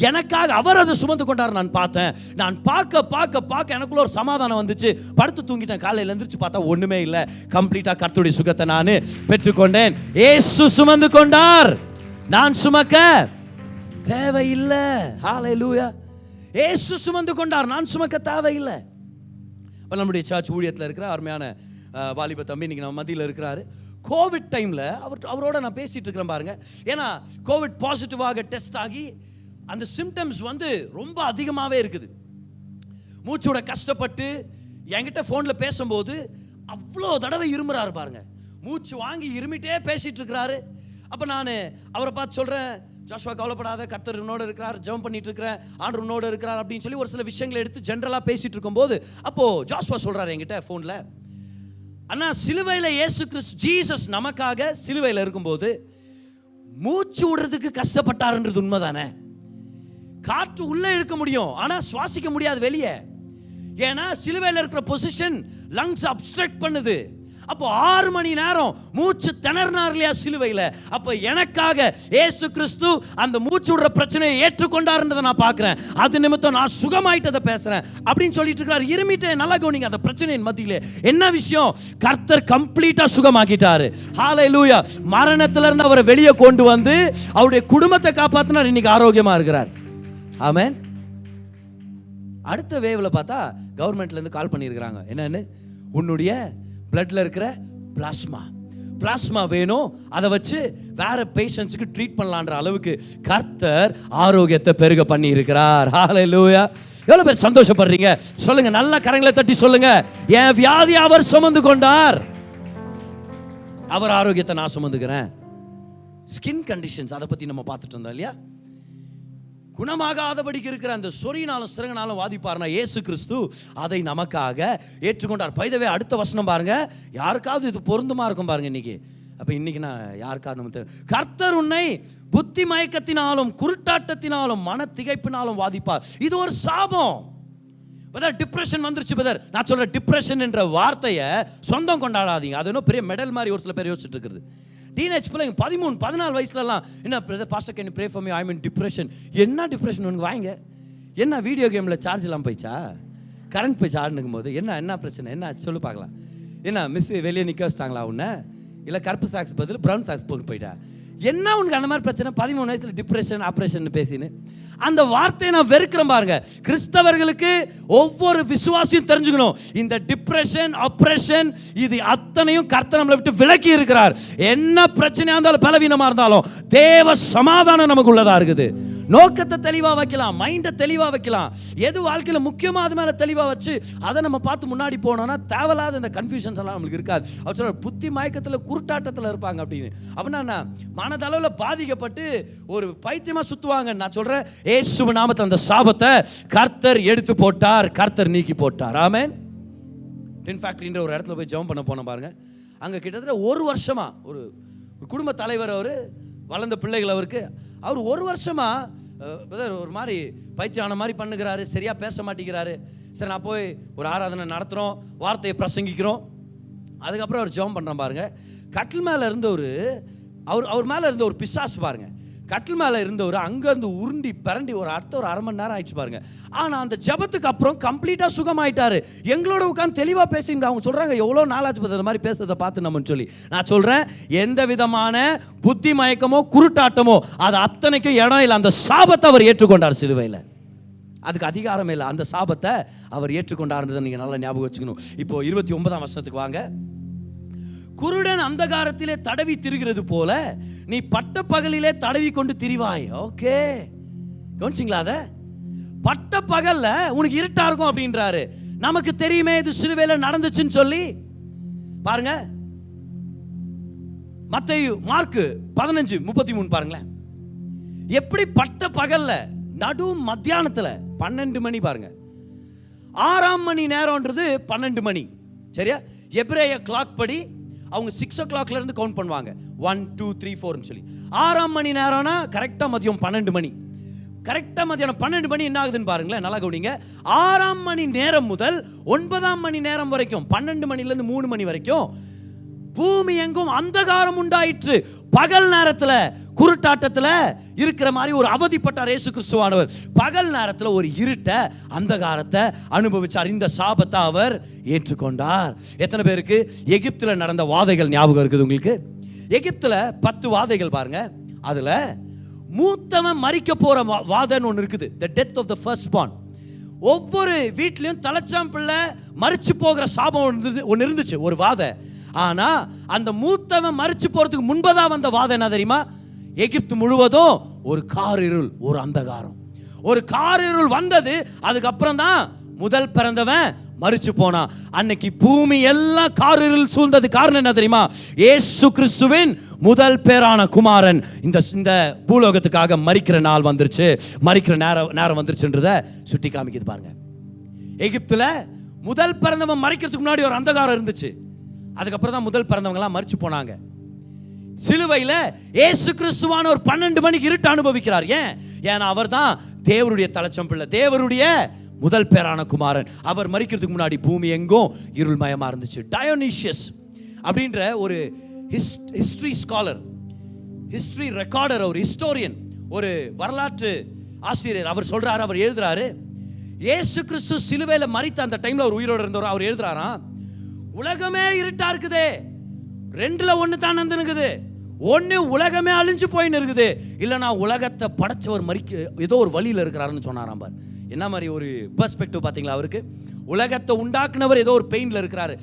எனக்காக அவர் அதை சுமந்து கொண்டார். நான் பார்த்தேன். நான் பார்க்க பார்க்க பார்க்க எனக்குள்ள ஒரு சமாதானம் வந்துச்சு. படுத்து தூங்கிட்டேன். காலையில் எழுந்திரிச்சு பார்த்தா ஒன்றுமே இல்லை. கம்ப்ளீட்டாக கர்த்தருடைய சுகத்தை நான் பெற்றுக்கொண்டேன். இயேசு சுமந்து கொண்டார், நான் சுமக்க தேவையில்லை. ஹல்லேலூயா. இயேசு சுமந்து கொண்டார், நான் சுமக்க தேவையில்லை. இப்போ நம்முடைய சர்ச் ஊழியத்தில் இருக்கிற அருமையான வாலிப தம்பி இன்னைக்கு நம்ம மத்தியில் இருக்கிறாரு. கோவிட் டைமில் அவரோட நான் பேசிகிட்டு இருக்கிறேன் பாருங்க. ஏன்னா கோவிட் பாசிட்டிவாக டெஸ்ட் ஆகி அந்த சிம்டம்ஸ் வந்து ரொம்ப அதிகமாகவே இருக்குது. மூச்சோட கஷ்டப்பட்டு என்கிட்ட ஃபோனில் பேசும்போது அவ்வளோ தடவை இருமுறாரு பாருங்க. மூச்சு வாங்கி இருமிட்டே பேசிகிட்டு இருக்கிறாரு. அப்போ நான் அவரை பார்த்து சொல்கிறேன், ஜாஷ்வா கவலைப்படாத, கர்த்தர் உன்னோட இருக்கிறார், ஜெபம் பண்ணிட்டு இருக்கிறேன், ஆண்டவர் உன்னோட இருக்கிறார் அப்படின்னு சொல்லி ஒரு சில விஷயங்களை எடுத்து ஜென்ரலாக பேசிகிட்டு இருக்கும்போது அப்போது ஜாஷ்வா சொல்கிறாரு என்கிட்ட ஃபோனில், அண்ணா சிலுவையில் இயேசு கிறிஸ்து ஜீசஸ் நமக்காக சிலுவையில் இருக்கும்போது மூச்சு விடுறதுக்கு கஷ்டப்பட்டாருன்றது உண்மைதானே? காற்று உள்ளே இழுக்க முடியும், ஆனால் சுவாசிக்க முடியாது வெளியே. ஏன்னா சிலுவையில் இருக்கிற பொசிஷன் லங்ஸ் அப்ஸ்ட்ரக்ட் பண்ணுது. அப்போ 6 மணி நேரம் மூச்சு திணறினார் இல்லையா சிலுவையில். அப்போ எனக்காக இயேசு கிறிஸ்து அந்த மூச்சு விடுற பிரச்சனையை ஏற்றுக்கொண்டார்ன்றதை நான் பார்க்குறேன். அது நிமித்தம் நான் சுகமாயிட்டதை பேசுகிறேன் அப்படின்னு சொல்லிட்டு இருக்கிறார். இருமிட்டே நல்லா கவனிங்க, அந்த பிரச்சனையின் மத்தியிலே என்ன விஷயம்? கர்த்தர் கம்ப்ளீட்டாக சுகமாக்கிட்டாரு. ஹல்லேலூயா. மரணத்திலிருந்து அவரை வெளியே கொண்டு வந்து அவருடைய குடும்பத்தை காப்பாற்றினார். இன்னைக்கு ஆரோக்கியமாக இருக்கிறார். ஆமென். அடுத்த வேவ்ல பார்த்தா கவர்மெண்ட்லேருந்து கால் பண்ணியிருக்கிறாங்க. என்னன்னு? உன்னுடைய பிளட்ல இருக்கிற பிளாஸ்மா வேணும், அதை வச்சு வேற பேஷண்ட்ஸுக்கு ட்ரீட் பண்ணலான்ற அளவுக்கு கர்த்தர் ஆரோக்கியத்தை பெருக பண்ணி இருக்கிறார். ஹல்லேலூயா. எவ்வளவு பேர் சந்தோஷப்படுறீங்க சொல்லுங்க, நல்ல கரங்களை தட்டி சொல்லுங்க. என் வியாதி அவர் சுமந்து கொண்டார், அவர் ஆரோக்கியத்தை நான் சுமந்துக்கிறேன். ஸ்கின் கண்டிஷன்ஸ் அதை பத்தி நம்ம பார்த்துட்டு இருந்தோம் இல்லையா? குணமாகாதபடிக்கு இருக்கிற அந்த சொறினாலும் சிறங்கனாலும் வாதிப்பார்னா இயேசு கிறிஸ்து அதை நமக்காக ஏற்றுக்கொண்டார். பைதவே அடுத்த வசனம் பாருங்க, யாருக்காவது இது பொருந்துமா இருக்கும் பாருங்க இன்னைக்கு. அப்ப இன்னைக்கு நான் யாருக்காவது கர்த்தர் உன்னை புத்தி மயக்கத்தினாலும் குருட்டாட்டத்தினாலும் மன திகைப்பினாலும் வாதிப்பார். இது ஒரு சாபம். டிப்ரெஷன் வந்துருச்சு பிரதர், நான் சொல்ற டிப்ரெஷன் என்ற வார்த்தையை சொந்தம் கொண்டாடாதீங்க. அது இன்னும் பெரிய மெடல் மாதிரி ஒரு சில பேர் யோசிச்சுட்டு இருக்கிறது. டீனேஜ் பிள்ளைங்க 13-14 வயசுலலாம் என்ன brother pastor can you pray for me, I mean depression. என்ன டிப்ரெஷன் உனக்கு வாங்க? என்ன வீடியோ கேமில் சார்ஜ் இல்லாமல் போயிச்சா? கரண்ட் போயிச்சு ஆடுனுக்கும் போது என்ன பிரச்சனை? என்ன சொல்லு பார்க்கலாம். என்ன மிஸ் வெளியே நிற்க வச்சிட்டாங்களா உன்னை? இல்லை கருப்பு சாக்ஸ் பதில் ப்ரௌன் சாக்ஸ் போட்டு போயிட்டா? என்ன உனக்கு அந்த மாதிரி பிரச்சனை? 13 வயசுல டிப்ரெஷன் ஆப்ரேஷன் பேசின்னு அந்த வார்த்தையை நான் வெறுக்கிறேன் பாருங்க. கிறிஸ்தவர்களுக்கு ஒவ்வொரு விசுவாசியும் தெரிஞ்சுக்கணும், இந்த டிப்ரெஷன் ஆப்ரேஷன் இது அத்தனையும் கர்த்தர் நம்மளை விட்டு விலக்கி இருக்கிறார். என்ன பிரச்சனையா இருந்தாலும் பலவீனமா இருந்தாலும் தேவ சமாதானம் நமக்கு உள்ளதா இருக்குது. நோக்கத்தை தெளிவா வைக்கலாம், மைண்டை தெளிவா வைக்கலாம். எது வாழ்க்கையில முக்கியமா அது மேல தெளிவா வச்சு அதை நம்ம பார்த்து முன்னாடி போனோம்னா தேவையில்லாத இந்த கன்ஃபியூஷன்ஸ் எல்லாம் நம்மளுக்கு இருக்காது. அவர் சொல்ற புத்தி மயக்கத்தில் குருட்டாட்டத்தில் இருப்பாங்க அப்படின்னு. அப்படின்னா மனதளவில் பாதிக்கப்பட்டு ஒரு பைத்தியமா சுத்துவாங்க. நான் சொல்றேன், இயேசு நாமத்தில் அந்த சாபத்தை கர்த்தர் எடுத்து போட்டார், கர்த்தர் நீக்கி போட்டார். ஆமென். டின் ஃபேக்டரின்ற ஒரு இடத்துல போய் ஜெபம் பண்ண போனோம் பாருங்க. அங்கே கிட்டத்தட்ட 1 வருஷமா ஒரு குடும்ப தலைவர், அவர் வளர்ந்த பிள்ளைகள் அவருக்கு, அவர் 1 வருஷமா ஒரு மாதிரி பைத்தியான மாதிரி பண்ணுகிறாரு, சரியா பேச மாட்டேங்கிறாரு. சரி நான் போய் ஒரு ஆராதனை நடத்துகிறோம், வார்த்தையை பிரசங்கிக்கிறோம். அதுக்கப்புறம் அவர் ஜெபம் பண்ணுறோம் பாருங்க. கட்டில் மேலே இருந்த அவர் மேலே இருந்த ஒரு பிசாசு பாருங்க, கட்டில் மேலே இருந்தவர் அங்கேருந்து உருண்டி பரண்டி ஒரு அரை மணி நேரம் ஆயிடுச்சு பாருங்க. ஆனால் அந்த ஜபத்துக்கு அப்புறம் கம்ப்ளீட்டாக சுகமாயிட்டாரு. எங்களோட உட்காந்து தெளிவாக பேசிங்க. அவங்க சொல்கிறாங்க எவ்வளோ நாளாச்சு பதற மாதிரி பேசுறதை பார்த்து நம்மன்னு சொல்லி. நான் சொல்கிறேன், எந்த விதமான புத்தி மயக்கமோ குருட்டாட்டமோ அது அத்தனைக்கும் இடம் இல்லை. அந்த சாபத்தை அவர் ஏற்றுக்கொண்டார் சிலுவையில். அதுக்கு அதிகாரம் இல்லை. அந்த சாபத்தை அவர் ஏற்றுக்கொண்டார்ன்றதை நீங்கள் நல்லா ஞாபகம் வச்சுக்கணும். இப்போ 29ஆம் வசனத்துக்கு வாங்க. குருடன் அந்தகாரத்திலே தடவி திரிகிறது போல நீ பட்ட பகலிலே தடவி கொண்டு திரிவாய். ஓகே, கவனிச்சிங்களா? அத பட்ட பகல்ல உனக்கு இருட்டா இருக்கும் அப்படின்றாரு. நமக்கு தெரியுமே இது சிலுவையில நடந்துச்சுன்னு சொல்லி. பாருங்க மத்தேயு மார்க் 15:33 பாருங்களேன். எப்படி பட்ட பகல்ல நடு மத்தியானத்துல 12 மணி பாருங்க, 6ஆம் மணி நேரம்ன்றது 12 மணி சரியா? எபிரேய கிளாக் படி அவங்க 6 o'clock இருந்து கவுண்ட் பண்ணுவாங்க. 1 2 3 4 சொல்லி 6ஆம் மணி நேரம்னா கரெக்டா மதியம் 12 மணி. கரெக்டா மதியானம் 12 மணி என்ன ஆகுதுன்னு பாருங்களேன், நல்லா கவனிங்க. 6ஆம் மணி நேரம் முதல் 9ஆம் மணி நேரம் வரைக்கும், 12 மணிலேருந்து 3 மணி வரைக்கும் பூமி எங்கும் அந்தகாரம் உண்டாயிற்று. பகல் நேரத்தில் குருட்டாட்டத்தில் இருக்கிற மாதிரி ஒரு அவதிப்பட்டார் இயேசு கிறிஸ்துவானவர். பகல் நேரத்தில் ஒரு இருட்ட அந்தகாரத்தை அனுபவிச்சார். இந்த சாபத்தை அவர் ஏற்றுக்கொண்டார். எத்தனை பேருக்கு எகிப்தில் நடந்த வாதைகள் ஞாபகம் இருக்குது உங்களுக்கு? எகிப்தில் 10 வாதைகள் பாருங்க. அதுல மூத்தவன் மரிக்க போற வாதைன்னு ஒன்று இருக்குது, the death of the firstborn. ஒவ்வொரு வீட்லயும் தலைச்சாம் பிள்ளை மரிச்சு போகிற சாபம் ஒன்று இருந்துச்சு, ஒரு வாதை. ஆனா அந்த மூத்தவன் மரிச்சு போறதுக்கு முன்பதான் வந்த வாதம் என்ன தெரியுமா? எகிப்து முழுவதும் ஒரு காரிருள், ஒரு அந்தகாரம், ஒரு காரிருள் வந்தது. அதுக்கப்புறம் தான் முதல் பிறந்தவன் மரிச்சு போனான். அன்னைக்கு பூமி எல்லாம் காரிருள் சூழ்ந்தது. காரணம் என்ன தெரியுமா? இயேசு கிறிஸ்துவின் முதல் பேரான குமாரன் இந்த பூலோகத்துக்காக மரிக்கிற நாள் வந்துருச்சு, மரிக்கிற நேரம் வந்துருச்சுன்றத சுட்டி காமிக்குது பாருங்க. எகிப்துல முதல் பிறந்தவன் மரிக்கிறதுக்கு முன்னாடி ஒரு அந்தகாரம் இருந்துச்சு. அதுக்கப்புறம் தான் முதல் பிறந்தவங்கலாம் மரிச்சு போனாங்க. சிலுவையில இயேசு கிறிஸ்துவான ஒரு 12 மணிக்கு இருட்டு அனுபவிக்கிறார். ஏன்னா அவர் தான் தேவருடைய தலைச்சம் பிள்ளை, தேவருடைய முதல் பேரான குமாரன். அவர் மரிக்கிறதுக்கு முன்னாடி பூமி எங்கும் இருள்மயமா இருந்துச்சு. டயோனிஷியஸ் அப்படின்ற ஒரு ஹிஸ்டரி ஸ்காலர், ஹிஸ்டரி ரெக்கார்டர், ஒரு ஹிஸ்டோரியன், ஒரு வரலாற்று ஆசிரியர், அவர் சொல்றாரு, அவர் எழுதுறாரு, இயேசு கிறிஸ்து சிலுவையில மரித்த அந்த டைம்ல அவர் உயிரோடு இருந்தவர். அவர் எழுதுறாராம், உலகமே இருட்டா இருக்குதே, ரெண்டுல ஒண்ணு தான் நந்தனுக்குது, ஒண்ணு உலகமே அழிஞ்சு போயின்னு இருக்குது, இல்லைனா உலகத்தை படைச்சவர் மரிக்க ஏதோ ஒரு வழியில் இருக்கிறாருன்னு சொன்னாராம். பார் என்ன மாதிரி ஒரு பெர்ஸ்பெக்டிவ் பார்த்தீங்களா அவருக்கு. உலகத்தை உண்டாக்குனவர் ஏதோ ஒரு பெயின்ல இருக்கிறாரு.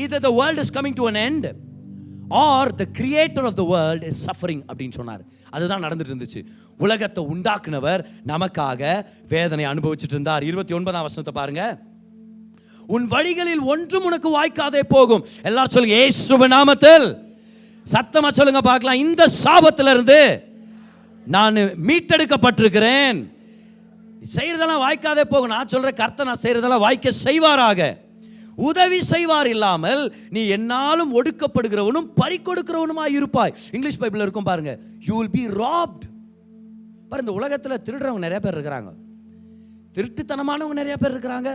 either the world is coming to an end or the creator of the world is suffering அப்படின்னு சொன்னார். அதுதான் நடந்துட்டு இருந்துச்சு. உலகத்தை உண்டாக்குனவர் நமக்காக வேதனை அனுபவிச்சுட்டு இருந்தார். 29ஆம் வசனத்தை பாருங்க. உன் வழிகளில் ஒன்றும் உனக்கு வாய்க்காதே போகும். எல்லாரும் சொல்லுங்க, இயேசுவின் நாமத்தில் சத்தமா சொல்லுங்க பார்க்கலாம். இந்த சாபத்திலிருந்து நான் மீட்டெடுக்கப்பட்டிருக்கிறேன். செய்யறதெல்லாம் வாய்க்காதே போகும். நான் சொல்ற கர்த்தர் நான் செய்யறதெல்லாம் வாய்க்க செய்வாராக, உதவி செய்வார். இல்லாமல் நீ என்னாலும் ஒடுக்கப்படுகிறவனும் பறிக்கொடுக்கிறவனுமாய் இருப்பாய். இங்கிலீஷ் பைபிள்ல இருக்கும் பாருங்க, you will be robbed. பாருங்க, இந்த உலகத்துல திருடுறவங்க நிறைய பேர் இருக்கிறாங்க, திருட்டுத்தனமானவங்க நிறைய பேர் இருக்கிறாங்க,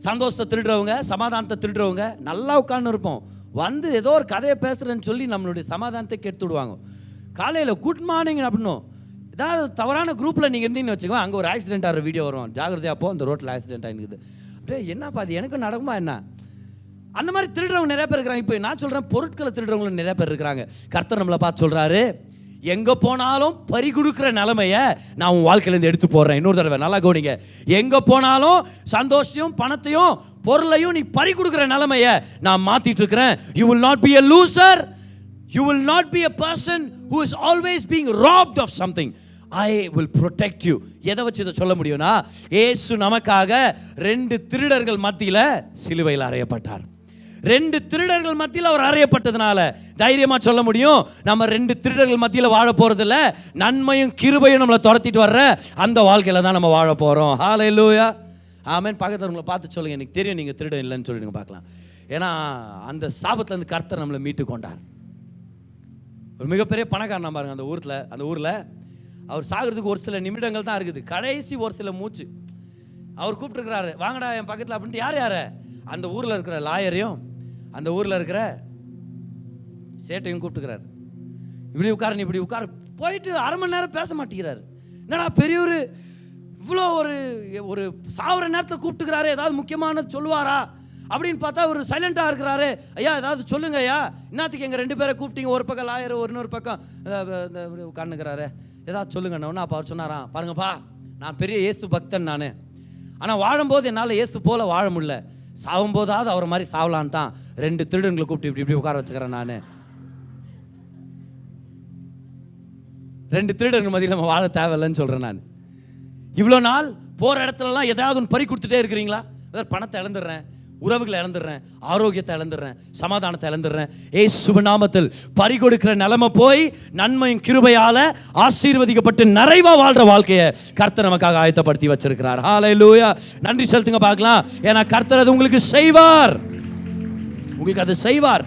சந்தோஷத்தை திருடுறவங்க, சமாதானத்தை திருடுறவங்க. நல்லா உட்கார்ந்து இருப்போம், வந்து ஏதோ ஒரு கதையை பேசுறேன்னு சொல்லி நம்மளுடைய சமாதானத்தை கெடுத்து விடுவாங்க. காலையில் குட் மார்னிங் அப்படின்னும், ஏதாவது தவறான குரூப்பில் நீங்கள் இருந்தீங்கன்னு வச்சுக்கோங்க, அங்கே ஒரு ஆக்சிடென்ட் ஆகிற வீடியோ வரும், ஜாகிரதையாக போ, அந்த ரோட்டில் ஆக்சிடென்ட் ஆகிருக்குது. அப்படியே என்னப்பா அது எனக்கு நடக்குமா என்ன? அந்த மாதிரி திருடுறவங்க நிறைய பேர் இருக்கிறாங்க. இப்போ நான் சொல்கிறேன், பொருட்களை திருடுறவங்களும் நிறைய பேர் இருக்கிறாங்க. கர்த்தர் நம்மளை பார்த்து சொல்கிறாரு, எங்கே போனாலும் பறி கொடுக்குற நிலைமையை நான் உன் வாழ்க்கையிலேருந்து எடுத்து போடுறேன். இன்னொரு தடவை நல்லா கவனிங்க, எங்கே போனாலும் சந்தோஷத்தையும் பணத்தையும் பொருளையும் நீ பறி கொடுக்குற நிலைமையை நான் மாற்றிட்டு இருக்கிறேன். You will not be a loser. You will not be a person who is always being robbed of something. I will protect you. எதை வச்சு இதை சொல்ல முடியும்னா, இயேசு நமக்காக 2 திருடர்கள் மத்தியில் சிலுவையில் அறையப்பட்டார். 2 திருடர்கள் மத்தியில் அவர் அறையப்பட்டதுனால தைரியமா சொல்ல முடியும், நம்ம 2 திருடர்கள் மத்தியில் வாழ போறதில்ல, நன்மையும் கிருபையும் நம்மளை துரத்திட்டு வர்ற அந்த வாழ்க்கையில தான் நம்ம வாழ போறோம். ஹல்லேலூயா, ஆமென். பக்கத்துல பார்த்து சொல்லுங்க, எனக்கு தெரியும் நீங்க திருடன் இல்லைன்னு சொல்லிடுங்க பார்க்கலாம். ஏன்னா அந்த சாபத்திலிருந்து கர்த்தர் நம்மளை மீட்டு கொண்டார். ஒரு மிகப்பெரிய பணக்காரனா பாருங்க அந்த ஊரில் அவர் சாகிறதுக்கு ஒரு சில நிமிடங்கள் தான் இருக்குது, கடைசி ஒரு சில மூச்சு. அவர் கூப்பிட்டுருக்கிறாரு, வாங்கடா என் பக்கத்தில் அப்படின்ட்டு. யார் அந்த ஊரில் இருக்கிற லாயரையும் அந்த ஊரில் இருக்கிற சேட்டையும் கூப்பிட்டுக்கிறாரு. இப்படி உட்காரு, இப்படி உட்காரு. போயிட்டு அரை மணி நேரம் பேச மாட்டேங்கிறாரு. என்னடா பெரியவர் இவ்வளோ ஒரு சாவர நேரத்தில் கூப்பிட்டுக்கிறாரு, ஏதாவது முக்கியமானது சொல்லுவாரா அப்படின்னு பார்த்தா ஒரு சைலண்டாக இருக்கிறாரு. ஐயா ஏதாவது சொல்லுங்க ஐயா, என்னத்துக்கு எங்கள் 2 பேரை கூப்பிட்டீங்க, ஒரு பக்கம் லாயர் இன்னொரு பக்கம் உட்காந்துக்கிறாரு, ஏதாவது சொல்லுங்கண்ணா. அப்போ அவர் சொன்னாராம், பாருங்கப்பா நான் பெரிய இயேசு பக்தன் நான், ஆனால் வாழும்போது என்னால் இயேசு போல வாழ முடியல, சாகும்போதாவது அவரை மாதிரி சாவலான்னு தான் 2 திருடங்களை கூப்பிட்டு இப்படி இப்படி உட்கார வச்சுக்கிறேன் நான். 2 திருடர்கள் மத்தியில் நம்ம வாழ தேவையில்லைன்னு சொல்கிறேன் நான். இவ்வளோ நாள் போகிற இடத்துலலாம் ஏதாவது ஒன்று பறி கொடுத்துட்டே இருக்கிறீங்களா? பணத்தை இழந்துடுறேன், உறவுகளை இழந்துடுறேன், ஆரோக்கியத்தை இழந்துடுறேன், சமாதானத்தை இழந்துடுறேன். இயேசுவின் நாமத்தில் பறி கொடுக்கிற நிலைமை போய் நன்மையும் கிருபையால ஆசீர்வதிக்கப்பட்டு நிறைவா வாழ்ற வாழ்க்கையை கர்த்தர் நமக்காக ஆயத்தப்படுத்தி வச்சிருக்கிறார். ஹல்லேலூயா, நன்றி செலுத்துங்க பார்க்கலாம். ஏன்னா கர்த்தர் அது உங்களுக்கு செய்வார், உங்களுக்கு அது செய்வார்.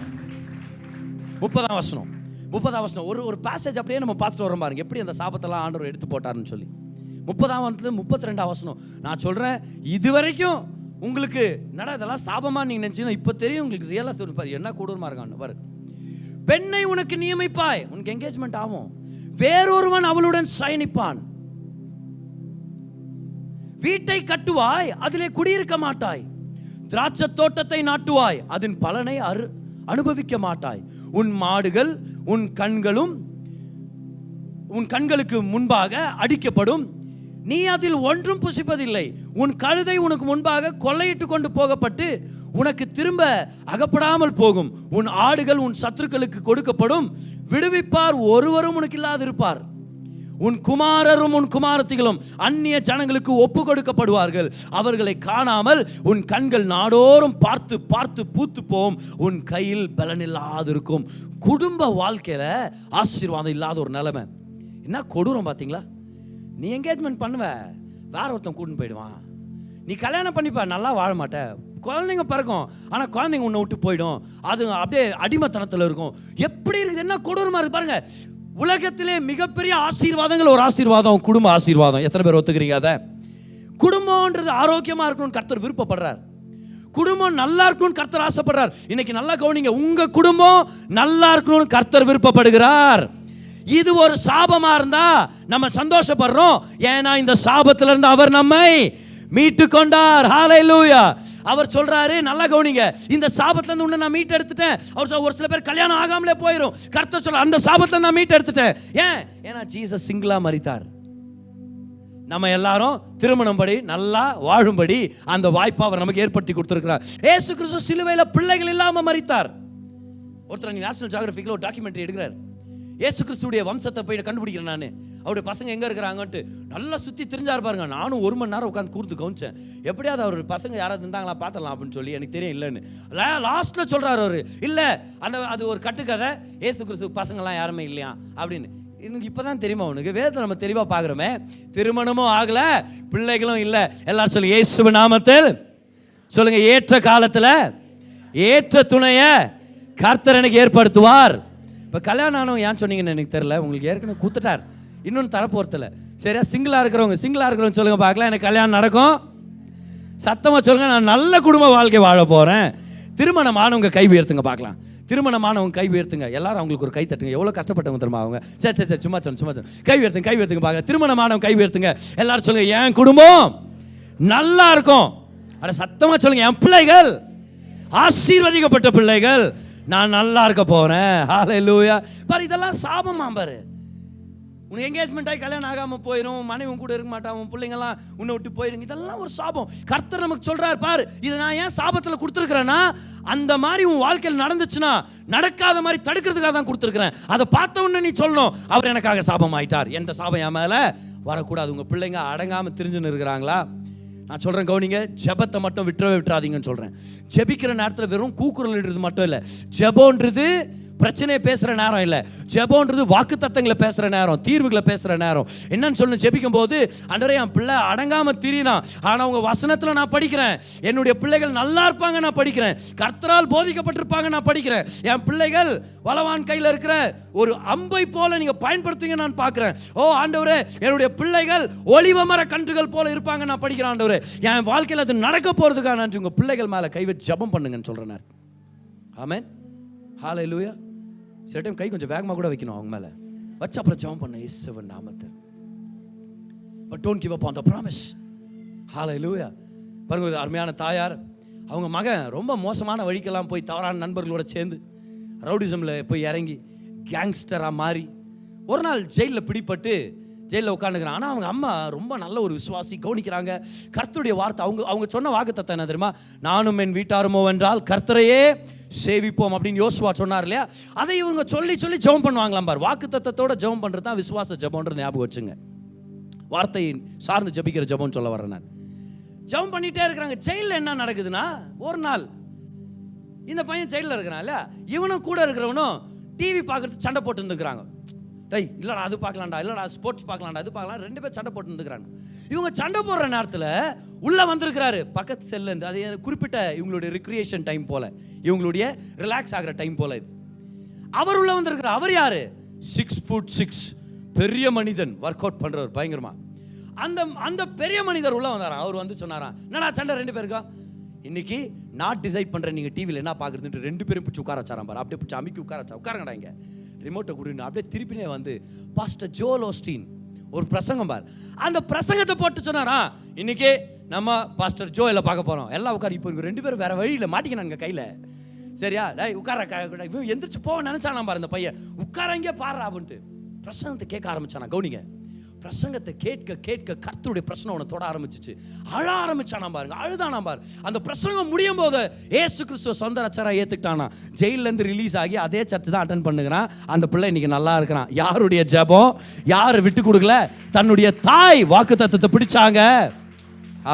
30ஆம் வசனம் ஒரு பேசேஜ் அப்படியே நம்ம பார்த்துட்டு வரோம் பாருங்க, எப்படி அந்த சாபத்தெல்லாம் ஆண்டவர் எடுத்து போட்டாருன்னு சொல்லி. 30ஆம் வசனத்துல 32ஆம் வசனம். நான் சொல்றேன், இதுவரைக்கும் உங்களுக்கு நட இதெல்லாம் சாபமா நீங்க நினைச்சீங்கன்னா இப்ப தெரியும் உங்களுக்கு ரியலா சொல்லுப்பாரு என்ன கொடூரமா இருக்கான்னு பாரு. பெண்ணை உனக்கு நியமிப்பாய், உனக்கு என்கேஜ்மெண்ட் ஆகும், வேறொருவன் அவளுடன் சயனிப்பான், வீட்டை கட்டுவாய் அதிலே குடியிருக்க மாட்டாய், திராட்சை தோட்டத்தை நாட்டுவாய் அதன் பலனை அனுபவிக்க மாட்டாய், உன் மாடுகள் உன் கண்களுக்கு முன்பாக அடிக்கப்படும், நீ அதில் ஒன்றும் புசிப்பதில்லை, உன் கழுதை உனக்கு முன்பாக கொள்ளையிட்டு கொண்டு போகப்பட்டு உனக்கு திரும்ப அகப்படாமல் போகும், உன் ஆடுகள் உன் சத்துருக்களுக்கு கொடுக்கப்படும், விடுவிப்பார் ஒருவரும் உனக்கு இல்லாதிருப்பார், உன் குமாரரும் உன் குமாரத்திகளும் அந்நிய ஜனங்களுக்கு ஒப்பு கொடுக்கப்படுவார்கள், அவர்களை காணாமல் உன் கண்கள் நாடோறும் பார்த்து பார்த்து பூத்து போம், உன் கையில் பலனில்லாதிருக்கும். குடும்ப வாழ்க்கையில ஆசீர்வாதம் இல்லாத ஒரு நிலைமை. என்ன கொடூரம் பார்த்தீங்களா? நீ என்கேஜ்மெண்ட் பண்ணுவ, வேற ஒருத்தன் கூட்டின்னு போயிடுவான், நீ கல்யாணம் பண்ணிப்ப, நல்லா வாழ மாட்ட, குழந்தைங்க பிறக்கும், ஆனால் குழந்தைங்க உன்னை விட்டு போயிடும், அது அப்படியே அடிமைத்தனத்தில் இருக்கும். எப்படி இருக்குது, என்ன கொடூரமாக இருக்கு பாருங்க. உலகத்திலே மிகப்பெரிய ஆசீர்வாதங்கள் ஒரு ஆசீர்வாதம் குடும்ப ஆசீர்வாதம். எத்தனை பேர் ஒத்துக்கிறீங்க? அதை குடும்பம்ன்றது ஆரோக்கியமா இருக்கணும்னு கர்த்தர் விருப்பப்படுறார். குடும்பம் நல்லா இருக்கணும்னு கர்த்தர் ஆசைப்படுறார். இன்னைக்கு நல்லா கவனிங்க, உங்க குடும்பம் நல்லா இருக்கணும்னு கர்த்தர் விருப்பப்படுகிறார். இது ஒரு சாபமா இருந்தா நம்ம சந்தோஷப்படுறோம், ஏன்னா இந்த சாபத்துல இருந்து அவர் நம்மை மீட்டு கொண்டார். ஹல்லேலூயா. அவர் சொல்றாரு, நல்லா கவனிங்க, இந்த சாபத்துல இருந்து உன்னை நான் மீட்டு எடுத்துட்டேன். அவர் ஒரு சில பேர் கல்யாணம் ஆகாமலே போயிடும், கர்த்தர் சொல்ற அந்த சாபத்துல நான் மீட்டு எடுத்துட்டேன். ஏன்னா ஜீசஸ் சிங்கிளா மரித்தார். நம்ம எல்லாரும் திருமணம் படி நல்லா வாழும்படி அந்த வாய்ப்பை அவர் நமக்கு ஏற்படுத்தி கொடுத்திருக்கிறார். இயேசு கிறிஸ்து சிலுவையில பிள்ளைகள் இல்லாம மரித்தார். ஒருத்தர் நேஷனல் ஜியோகிராஃபிக்ல ஒரு டாக்குமெண்ட்ரி எடுக்கிறார். இயேசு கிறிஸ்துடைய வம்சத்தை போய் கண்டுபிடிக்கிறேன் நான், அவருடைய பசங்க எங்க இருக்கிறாங்கன்ட்டு நல்லா சுத்தி தெரிஞ்சாரு பாருங்க. நானும் 1 மணி நேரம் உட்காந்து கூர்ந்து கவனிச்சேன், எப்படியாவது அவர் பசங்க யாராவது இருந்தாங்களா பார்த்தலாம் அப்படின்னு சொல்லி. எனக்கு தெரியும் இல்லைன்னு. லாஸ்ட்ல சொல்றாரு அவரு, இல்ல அது ஒரு கட்டுக்கதை, இயேசு கிறிஸ்து பசங்கள்லாம் யாருமே இல்லையா அப்படின்னு. இன்னும் இப்பதான் தெரியுமா உனக்கு? வேதத்தை நம்ம தெளிவா பாக்குறோமே, திருமணமும் ஆகல, பிள்ளைகளும் இல்ல. எல்லாரும் சொல்லுங்க, இயேசுவின் நாமத்தில் சொல்லுங்க, ஏற்ற காலத்துல ஏற்ற துணைய கர்த்தர் எனக்கு ஏற்படுத்துவார். இப்போ கல்யாணம் ஆனவங்க ஏன் சொன்னீங்கன்னு எனக்கு தெரியல, உங்களுக்கு ஏற்கனவே கூத்துட்டார், இன்னொன்று தரப்போறதில்ல. சரியா? சிங்கிளாக இருக்கிறவங்க சொல்லுங்க பார்க்கலாம், எனக்கு கல்யாணம் நடக்கும். சத்தமாக சொல்லுங்க, நான் நல்ல குடும்ப வாழ்க்கை வாழ போகிறேன். திருமணமானவங்க கை உயர்த்துங்க பார்க்கலாம். திருமணமானவங்க கை உயர்த்துங்க. எல்லாரும் அவங்களுக்கு ஒரு கை தட்டுங்க. எவ்வளோ கஷ்டப்பட்டவங்க தெரியுமா அவங்க? சரி சும்மா கை உயர்த்துங்க பார்க்க. திருமணமானவங்க கை உயர்த்துங்க. எல்லாரும் சொல்லுங்க, என் குடும்பம் நல்லா இருக்கும். அட சத்தமாக சொல்லுங்க, என் பிள்ளைகள் ஆசீர்வதிக்கப்பட்ட பிள்ளைகள், நான் நல்லா இருக்க போறேன். ஹல்லேலூயா. பாரு, இதெல்லாம் சாபமா பாரு. உனக்கு என்கேஜ்மெண்ட் ஆகி கல்யாணம் ஆகாம போயிடும், மனைவி கூட இருக்க மாட்டான், உன் பிள்ளைங்கெல்லாம் உன்னை விட்டு போயிடுங்க. இதெல்லாம் ஒரு சாபம். கர்த்தர் நமக்கு சொல்றாரு, பாரு, இதை நான் ஏன் சாபத்தில் கொடுத்துருக்கிறேன்னா, அந்த மாதிரி உன் வாழ்க்கையில் நடந்துச்சுன்னா நடக்காத மாதிரி தடுக்கிறதுக்காக தான் கொடுத்துருக்கிறேன். அதை பார்த்த உடனே நீ சொல்லணும், அவர் எனக்காக சாபம் ஆயிட்டார், எந்த சாபம் என் மேல வரக்கூடாது. உங்க பிள்ளைங்க அடங்காம திரிஞ்சுன்னு இருக்கிறாங்களா? நான் சொல்கிறேன் கவனிங்க, ஜெபத்தை மட்டும் விட்டுறாதீங்கன்னு சொல்கிறேன். ஜெபிக்கிற நேரத்தில் வெறும் கூக்குரல்ன்றது மட்டும் இல்லை, ஜெபம்ன்றது பிரச்சனையை பேசுகிற நேரம் இல்லை. ஜெபம்ன்றது வாக்குத்தத்தங்களை பேசுகிற நேரம், தீர்வுகளை பேசுகிற நேரம். என்னன்னு சொல்லணும், ஜெபிக்கும் போது, ஆண்டவரே என் பிள்ளை அடங்காமல் திரினான், ஆனால் உங்கள் வசனத்தில் நான் படிக்கிறேன், என்னுடைய பிள்ளைகள் நல்லா இருப்பாங்க நான் படிக்கிறேன், கர்த்தரால் போதிக்கப்பட்டிருப்பாங்க நான் படிக்கிறேன், என் பிள்ளைகள் வலவான் கையில் இருக்கிற ஒரு அம்பை போல நீங்கள் பயன்படுத்துவீங்க நான் பார்க்குறேன். ஓ ஆண்டவரே, என்னுடைய பிள்ளைகள் ஒலிவ மர கன்றுகள் போல இருப்பாங்க நான் படிக்கிறேன். ஆண்டவரே, என் வாழ்க்கையில் அது நடக்க போகிறதுக்காக நன்றி. உங்கள் பிள்ளைகள் மேலே கை வச்சு ஜெபம் பண்ணுங்கன்னு சொல்கிறேன். ஆமென். ஹல்லேலூயா. சில டைம் கை கொஞ்சம் வேகமாக கூட வைக்கணும் அவங்க மேலே வச்சு, அப்புறம் ஜெபம் பண்ண இயேசுவின் நாமத்தில். But don't give up on the promise. Hallelujah. பாருங்க, ஒரு அருமையான தாயார், அவங்க மகன் ரொம்ப மோசமான வழிக்கெல்லாம் போய் தவறான நண்பர்களோட சேர்ந்து ரவுடிசமில் போய் இறங்கி கேங்ஸ்டராக மாறி ஒரு நாள் ஜெயிலில் பிடிப்பட்டு ஜெயிலில் உட்காந்துக்கிறான். ஆனால் அவங்க அம்மா ரொம்ப நல்ல ஒரு விசுவாசி, கவனிக்கிறாங்க. கர்த்தருடைய வார்த்தை, அவங்க சொன்ன வாக்குத்தத்தம் என்ன தெரியுமா? நானும் என் வீட்டாருமோ என்றால் கர்த்தரையே சேவிப்போம் அப்படின்னு யோசுவா சொன்னார் இல்லையா? அதை இவங்க சொல்லி ஜெபம் பண்ணுவாங்களாம் பார். வாக்குத்தத்தத்தோட ஜெபம் பண்ணுறது தான் விசுவாச ஜெபம்ன்றது ஞாபகம் வச்சுங்க. வார்த்தை சார்ந்து ஜெபிக்கிற ஜெபம்னு சொல்ல வரேன் நான். ஜெபம் பண்ணிட்டே இருக்கிறாங்க. ஜெயிலில் என்ன நடக்குதுன்னா, ஒரு நாள் இந்த பையன் ஜெயிலில் இருக்கிறான் இல்லையா, இவனும் கூட இருக்கிறவனும் டிவி பார்க்கறது சண்டை போட்டு இருந்துக்கிறாங்க. டேய் இல்லைடா அது பார்க்கலாம்டா, இல்லைடா ஸ்போர்ட்ஸ் பார்க்கலாம்டா, அது பார்க்கலாம். 2 பேர் சண்டை போட்டு இருந்துக்கிறாங்க. இவங்க சண்டை போடுற நேரத்தில் உள்ளே வந்திருக்கிறாரு பக்கத்து செல்லேருந்து. அது குறிப்பிட்ட இவங்களுடைய ரிக்ரியேஷன் டைம் போல, இவங்களுடைய ரிலாக்ஸ் ஆகிற டைம் போல இது. அவர் உள்ளே வந்திருக்கிறார். அவர் யாரு? 6'6" பெரிய மனிதன், ஒர்க் அவுட் பண்ணுறவர் பயங்கரமா. அந்த பெரிய மனிதர் உள்ளே வந்தாராம். அவர் வந்து சொன்னாராம், என்னடா சண்டை 2 பேருக்கா? இன்னைக்கு நான் டிசைட் பண்ணுறேன் நீங்கள் டிவியில் என்ன பார்க்குறதுன்ட்டு 2 பேரும் பிடிச்சி உட்கார வச்சாராம் பாரு. அப்படியே பிடிச்சி அமுக்கி உட்காரங்கடா, இங்கே ரிமோட்டை கொடுன்னு அப்படியே திருப்பினே வந்து பாஸ்டர் ஜோல் ஓஸ்டீன் ஒரு பிரசங்கம் பார். அந்த பிரசங்கத்தை போட்டு சொன்னாரா, இன்னைக்கு நம்ம பாஸ்டர் ஜோயில் பார்க்க போகிறோம், எல்லாம் உட்கார. இப்போ 2 பேரும் வேற வழியில் மாட்டிக்கினாங்க கையில். சரியா? டேய் உட்கார, எந்திரிச்சு போக நினச்சானா பாரு இந்த பையன். உட்காரங்க பாரு அப்படின்ட்டு பிரசங்கத்தை கேட்க ஆரம்பிச்சானா. கவனிங்க, பிரசங்கத்தை கேட்க கர்த்தருடைய பிரச்சனை அவனை தொட ஆரம்பிச்சிச்சு. அழ ஆரம்பிச்சானா பாருங்க, அழுதானா பாரு. அந்த பிரசங்கம் முடியும் போது ஏசு கிறிஸ்துவ சொந்த ரட்சகரா ஏத்துக்கிட்டானா. ஜெயிலேருந்து ரிலீஸ் ஆகி அதே சர்ச் தான் அட்டென்ட் பண்ணுகிறான். அந்த பிள்ளை இன்னைக்கு நல்லா இருக்கிறான். யாருடைய ஜெபம்? யாரு விட்டு கொடுக்கல? தன்னுடைய தாய் வாக்குத்தத்தத்தை பிடிச்சாங்க.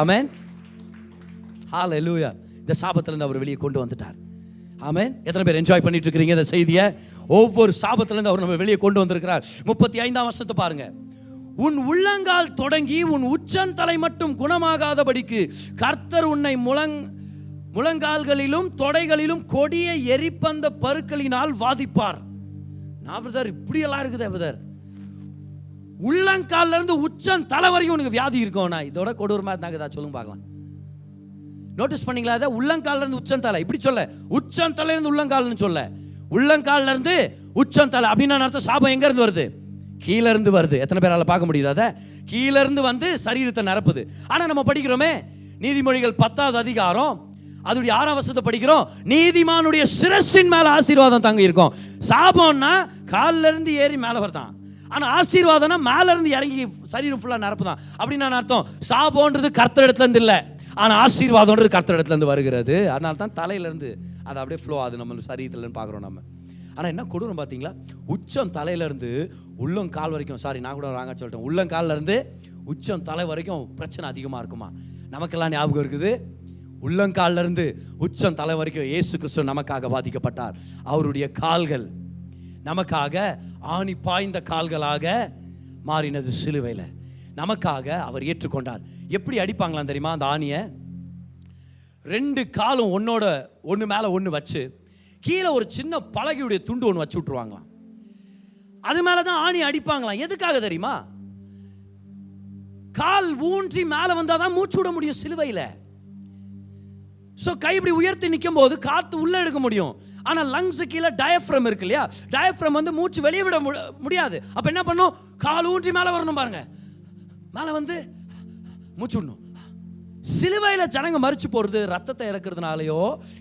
ஆமென். ஹல்லேலூயா. இந்த சாபத்திலிருந்து அவர் வெளியே கொண்டு வந்துட்டார். ஆமென். எத்தனை பேர் என்ஜாய் பண்ணிட்டு இருக்கிறீங்க இந்த செய்தியை? ஒவ்வொரு சாபத்திலிருந்து அவர் நம்ம வெளியே கொண்டு வந்திருக்கிறார். 35ஆம் வசனத்தை பாருங்க. உன் உள்ளங்கால் தொடங்கி உன் உச்சந்தலை மட்டும் குணமாகாதபடிக்கு கர்த்தர் உன்னை முழங்கால்களிலும் தொடைகளிலும் கொடிய எரிப்பந்த பருக்களினால் வாதிப்பார். நான் பிரதர் இப்படி எல்லாம் இருக்குதே பிரதர், உள்ளங்கால்ல இருந்து உச்சம் தலை வரைக்கும் உனக்கு வியாதி இருக்கும்னா இதோட கொடூரமா இருந்தாங்க. சொல்லுங்க பார்க்கலாம். நோட்டீஸ் பண்ணீங்களா? அதை உள்ளங்கால்ல இருந்து உச்சம் தலை இப்படி சொல்ல, உச்சம் தலையில இருந்து உள்ளங்கால்னு சொல்ல, உள்ளங்கால்ல இருந்து உச்சம் தலை அப்படின்னா அர்த்தம் சாபம் எங்க இருந்து வருது? கீழ இருந்து வருது. எத்தனை பேரால பார்க்க முடியுது? அதை கீழ இருந்து வந்து சரீரத்தை நிரப்புது. ஆனா நம்ம படிக்கிறோமே நீதிமொழிகள் 10வது அதிகாரம் அதோடைய 6ஆம் வசனத்தை படிக்கிறோம். நீதிமானுடைய சிரசின் மேல ஆசீர்வாதம் தங்கி இருக்கும். சாபம்னா கால்ல இருந்து ஏறி மேல வரதான், ஆனா ஆசீர்வாதம்னா மேல இருந்து இறங்கி சரீரம் ஃபுல்லா நிரப்புதான். அப்படின்னு அர்த்தம் சாபம்ன்றது கர்த்தர் இடத்துல இருந்து இல்ல, ஆனா ஆசீர்வாதம்ன்றது கர்த்தர் இடத்துல இருந்து வருகிறது. அதனால தான் தலையில இருந்து அது அப்படியே ஃப்ளோ ஆகுது நம்ம சரீரத்துல பார்க்குறோம் நம்ம. ஆனால் என்ன கொடூரம் பார்த்தீங்களா? உச்சம் தலையிலேருந்து உள்ளம் கால் வரைக்கும், சாரி நான் கூட ராங்கா சொல்லிட்டேன், உள்ளங்காலில் இருந்து உச்சம் தலை வரைக்கும் பிரச்சனை அதிகமாக இருக்குமா? நமக்கெல்லாம் ஞாபகம் இருக்குது. உள்ளங்காலில் இருந்து உச்சம் தலை வரைக்கும் இயேசு கிறிஸ்து நமக்காக பாதிக்கப்பட்டார். அவருடைய கால்கள் நமக்காக ஆணி பாய்ந்த கால்களாக மாறினது சிலுவையில். நமக்காக அவர் ஏற்றுக்கொண்டார். எப்படி அடிப்பாங்களாம் தெரியுமா? அந்த ஆணியை 2 காலும் ஒன்னோட ஒன்று மேலே ஒன்று வச்சு கீழே ஒரு சின்ன பலகையுடைய துண்டு ஒன்று வச்சு விட்டுருவாங்களாம். அது மேலே தான் ஆணி அடிப்பாங்களாம். எதுக்காக தெரியுமா? கால் ஊன்றி மேலே வந்தால் தான் மூச்சு விட முடியும் சிலுவையில். ஸோ கை இப்படி உயர்த்தி நிற்கும் போது காற்று உள்ளே எடுக்க முடியும். ஆனால் லங்ஸு கீழே டயஃப்ரம் இருக்கு இல்லையா? டயஃப்ரம் வந்து மூச்சு வெளியே விட முடியாது. அப்போ என்ன பண்ணும்? கால் ஊன்றி மேலே வரணும் பாருங்க, மேலே வந்து மூச்சு விடணும். சிலுவையில் ஜனங்க மறிச்சு போகிறது ரத்தத்தை இறக்குறதுனாலையோ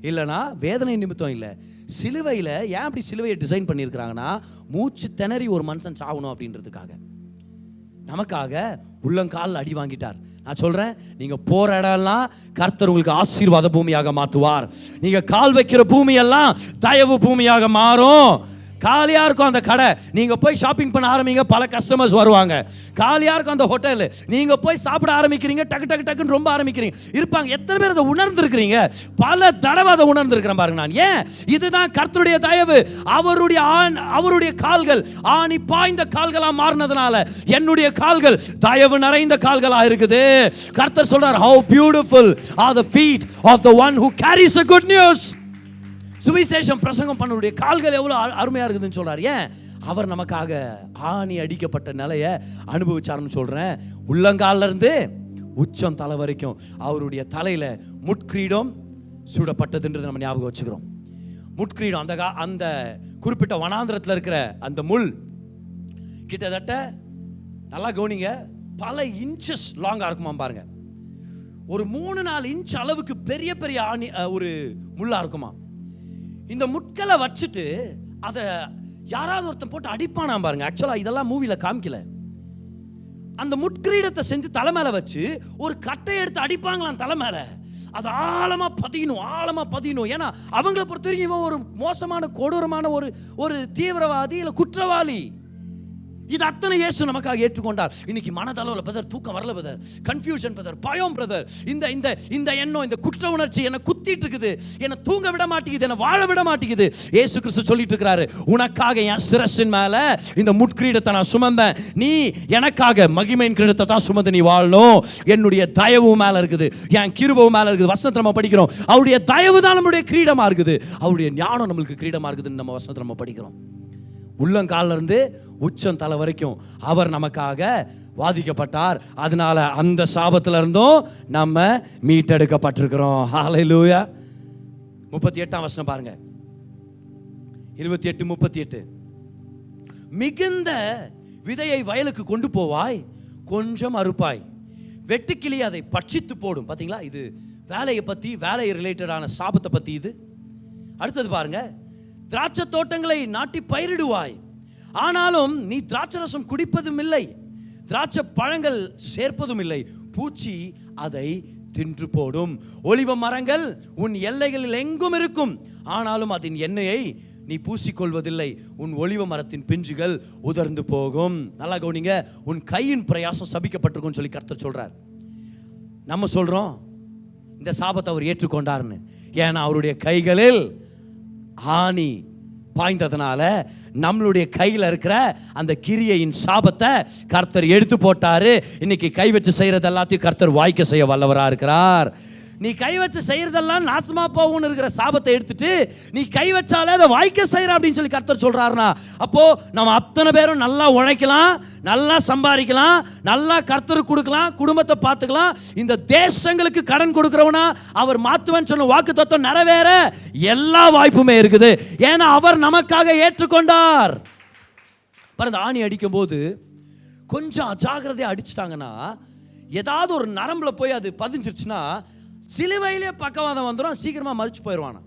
இல்லைனா வேதனை நிமித்தம் இல்லை. சிலுவையில் ஏன் அப்படி சிலுவையை டிசைன் பண்ணியிருக்கிறாங்கன்னா மூச்சு திணறி ஒரு மனுஷன் சாகணும் அப்படின்றதுக்காக. நமக்காக உள்ளங்கால் அடி வாங்கிட்டார். நான் சொல்றேன், நீங்க போற இடம்லாம் கர்த்தர் உங்களுக்கு ஆசீர்வாத பூமியாக மாற்றுவார். நீங்க கால் வைக்கிற பூமியெல்லாம் தயவு பூமியாக மாறும். காலியா இருக்கும் அந்த கடை, நீங்க போய் ஷாப்பிங் பண்ண ஆரம்பிங்க, பல கஸ்டமர்ஸ் வருவாங்க. காலியா இருக்கும் அந்த ஹோட்டல், நீங்க போய் சாப்பிட ஆரம்பிக்கிறீங்க, டக்கு டக்கு டக்குன்னு ரொம்ப ஆரம்பிக்கிறீங்க இருப்பாங்க. எத்தனை பேர் அதை உணர்ந்திருக்கிறீங்க? பல தடவை அதை உணர்ந்திருக்கிறேன் பாருங்க நான். ஏன்? இதுதான் கர்த்தருடைய தயவு. அவருடைய கால்கள் ஆணி பாய்ந்த கால்களா மாறினதுனால என்னுடைய கால்கள் தயவு நிறைந்த கால்களா இருக்குது. கர்த்தர் சொல்றார், how beautiful are the feet of the one who carries the good news. சுவிசேஷம் பிரசங்கம் பண்ணக்கூடிய கால்கள் எவ்வளோ அருமையாக இருக்குதுன்னு சொல்கிறார். ஏன்? அவர் நமக்காக ஆணி அடிக்கப்பட்ட நிலையை அனுபவிச்சார்னு சொல்கிறேன். உள்ளங்காலில் இருந்து உச்சம் தலை வரைக்கும் அவருடைய தலையில் முட்கிரீடம் சூடப்பட்டதுன்றது நம்ம ஞாபகம் வச்சுக்கிறோம். முட்கிரீடம் அந்த குறிப்பிட்ட வனாந்திரத்தில் இருக்கிற அந்த முள் கிட்டத்தட்ட நல்லா கவனிங்க, பல இன்ச்சஸ் லாங்காக இருக்குமா பாருங்க. ஒரு 3-4 இன்ச் அளவுக்கு பெரிய பெரிய ஆணி ஒரு முள்ளா இருக்குமா. இந்த முட்களை வச்சுட்டு அதை யாராவது ஒருத்தன் போட்டு அடிப்பானா பாருங்க. ஆக்சுவலாக இதெல்லாம் மூவியில் காமிக்கல. அந்த முட்கிரீடத்தை செஞ்சு தலை மேலே வச்சு ஒரு கட்டை எடுத்து அடிப்பாங்களாம் தலை மேலே. அது ஆழமாக பதியணும். ஏன்னா அவங்கள பொறுத்த வரைக்கும் இவன் ஒரு மோசமான கொடூரமான ஒரு தீவிரவாதி இல்லை குற்றவாளி. இது அத்தனை இயேசு நமக்காக ஏற்றுக்கொண்டார். இன்னைக்கு மனதளவில் பிரதர் தூக்கம் வரல பிரதர், கன்ஃபியூஷன் பிரதர், பயம் பிரதர், இந்த எண்ணம், இந்த குற்ற உணர்ச்சி என்னை குத்திட்டு இருக்குது, என்னை தூங்க விட மாட்டேங்குது, என்னை வாழ விட மாட்டேங்குது. இயேசு கிறிஸ்து சொல்லிட்டு இருக்கிறாரு, உனக்காக என் சிரசின் மேல இந்த முட்கிரீடத்தை நான் சுமந்தேன், நீ எனக்காக மகிமையின் கிரீடத்தை தான் சுமந்து நீ வாழணும். என்னுடைய தயவு மேல இருக்குது, என் கிருபையும் மேல இருக்குது. வசனத்தை நம்ம படிக்கிறோம், அவருடைய தயவு தான் நம்மளுடைய கிரீடமா இருக்குது, அவருடைய ஞானம் நம்மளுக்கு கிரீடமா இருக்குதுன்னு நம்ம வசனத்தை நம்ம படிக்கிறோம். உள்ளங்காலில் இருந்து உச்சம் தலை வரைக்கும் அவர் நமக்காக வாதிக்கப்பட்டார். அதனால அந்த சாபத்துல இருந்தும் நம்ம மீட்டெடுக்கப்பட்டிருக்கிறோம். ஹல்லேலூயா. 38ஆம் வசனம் பாருங்க, 28-38. மிகுந்த விதையை வயலுக்கு கொண்டு போவாய், கொஞ்சம் அறுப்பாய், வெட்டுக்கிளி அதை பட்சித்து போடும். பாத்தீங்களா, இது வேலையை பத்தி, வேலை ரிலேட்டடான சாபத்தை பத்தி இது. அடுத்தது பாருங்க, திராட்சை தோட்டங்களை நாட்டி பயிரிடுவாய், ஆனாலும் நீ திராட்சை ரசம் குடிப்பதும் இல்லை, திராட்சை பழங்கள் சேர்ப்பதும் இல்லை, பூச்சி அதை தின்று போடும். ஒலிவ மரங்கள் உன் எல்லைகளில் எங்கும் இருக்கும், ஆனாலும் அதன் எண்ணெயை நீ பூசிக்கொள்வதில்லை, உன் ஒலிவ மரத்தின் பிஞ்சுகள் உதிர்ந்து போகும். நல்லா கவனிங்க, உன் கையின் பிரயாசம் சபிக்கப்பட்டிருக்கும்னு சொல்லி கர்த்தர் சொல்றார். நம்ம சொல்றோம் இந்த சாபத்தை அவர் ஏற்றுக்கொண்டார்னு, ஏன்னா அவருடைய கைகளில் ஆணி பாய்ந்ததுனால நம்மளுடைய கையில் இருக்கிற அந்த கிரியையின் சாபத்தை கர்த்தர் எடுத்து போட்டாரு. இன்னைக்கு கை வச்சு செய்யறது எல்லாத்தையும் கர்த்தர் வாய்க்க செய்ய வல்லவராக இருக்கிறார். நீ கை வச்சு செய்யறதெல்லாம் நாசமா போகும்னு இருக்கிற சாபத்தை எடுத்துட்டு நீ கை வச்சாலே அதை வாய்க்க செய்யற அப்படின்னு சொல்லி கர்த்தர் சொல்றாருனா, அப்போ நம்ம அத்தனை பேரும் நல்லா உழைக்கலாம், நல்லா சம்பாதிக்கலாம், நல்லா கர்த்தருக்கு கொடுக்கலாம், குடும்பத்தை பார்த்துக்கலாம். இந்த தேசங்களுக்கு கடன் கொடுக்கிறவனா அவர் மாத்துவேன்னு சொன்ன வாக்குத்தத்தம் நிறைவேற எல்லா வாய்ப்புமே இருக்குது. ஏன்னா அவர் நமக்காக ஏற்றுக்கொண்டார். பாருங்க, ஆணி அடிக்கும் போது கொஞ்சம் அஜாக்கிரதையா அடிச்சிட்டாங்கன்னா ஏதாவது ஒரு நரம்புல போய் அது பதிஞ்சிருச்சுன்னா சிலுவையிலே பக்கவாதம் வந்துடும், சீக்கிரமா மறிச்சு போயிடுவானா.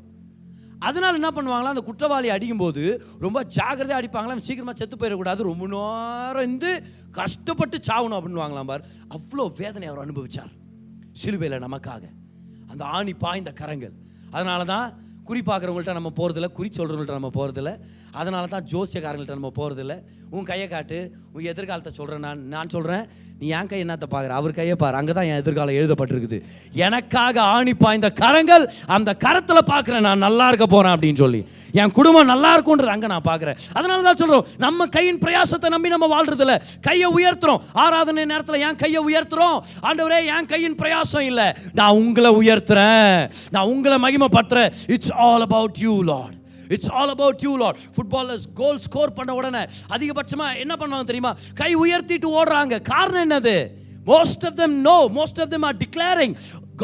அதனால என்ன பண்ணுவாங்களா, அந்த குற்றவாளி அடிக்கும் போது ரொம்ப ஜாக்கிரதையா அடிப்பாங்களா, சீக்கிரமா செத்து போயிடக்கூடாது, ரொம்ப நேரம் இருந்து கஷ்டப்பட்டு சாவணும் அப்படின்வாங்களாம். பார், அவ்வளோ வேதனை அவர் அனுபவிச்சார் சிலுவையில் நமக்காக. அந்த ஆணி பாய்ந்த கரங்கள். அதனால தான் குறி பார்க்குறவங்கள்ட்ட நம்ம போகிறதில்ல, குறி சொல்கிறவங்கள்ட்ட நம்ம போகிறதில்ல. அதனால தான் ஜோசியக்காரங்கள்ட்ட நம்ம போகிறதில்ல. உன் கையை காட்டு, உன் எதிர்காலத்தை சொல்கிறேன். நான் சொல்கிறேன், நீ என் கை என்னத்தை பார்க்குற, அவர் கையை பாரு, அங்கே தான் என் எதிர்காலம் எழுதப்பட்டிருக்குது. எனக்காக ஆணி பாய்ந்த கரங்கள், அந்த கரத்தில் பார்க்குறேன் நான் நல்லா இருக்க போகிறேன் அப்படின்னு சொல்லி, என் குடும்பம் நல்லா இருக்கும்ன்றது அங்கே நான் பார்க்குறேன். அதனால தான் சொல்கிறோம், நம்ம கையின் பிரயாசத்தை நம்பி நம்ம வாழ்றதில்ல, கையை உயர்த்துறோம். ஆராதனை நேரத்தில் என் கையை உயர்த்துறோம். ஆண்டவரே, என் கையின் பிரயாசம் இல்லை, நான் உங்களை உயர்த்துறேன், நான் உங்களை மகிமைப்படுத்துறேன். It's all about you Lord. It's all about you Lord. Footballers goal score பண்ண உடனே அதிகபட்சமாக என்ன பண்ணுவாங்க தெரியுமா, கை உயர்த்திட்டு ஓடுறாங்க. காரணம் என்னது? most of them are declaring,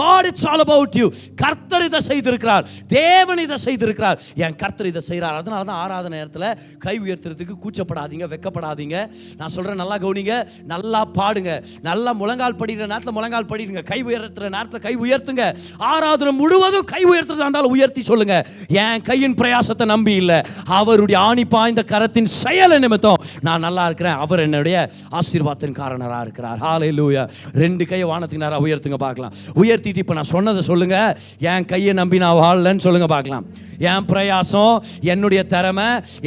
God, it's all about you. கர்த்தர் இதை செய்திருக்கிறார், தேவன் இதை செய்திருக்கிறார், என் கர்த்தர் இதை செய்கிறார். அதனால தான் ஆராதனை நேரத்தில் கை உயர்த்துறதுக்கு கூச்சப்படாதீங்க, வெக்கப்படாதீங்க. நான் சொல்கிறேன், நல்லா கவனிங்க, நல்லா பாடுங்க, நல்லா முழங்கால் படிக்கிற நேரத்தில் முழங்கால் படிடுங்க, கை உயர்த்துற நேரத்தில் கை உயர்த்துங்க. ஆராதனை முழுவதும் கை உயர்த்துறதா இருந்தாலும் உயர்த்தி சொல்லுங்க, என் கையின் பிரயாசத்தை நம்பி இல்லை, அவருடைய ஆணி பாய்ந்த கரத்தின் செயல் நிமித்தம் நான் நல்லா இருக்கிறேன், அவர் என்னுடைய ஆசீர்வாதத்தின் காரணராக இருக்கிறார். ஹல்லேலூயா. ரெண்டு கையை வானத்துக்கு நேரா உயர்த்துங்க பார்க்கலாம். உயர்த்திட்டு இப்போ நான் சொன்னதை சொல்லுங்க, என் கையை நம்பி நான் வாழலன்னு சொல்லுங்க பார்க்கலாம். என் பிரயாசம், என்னுடைய திறமை,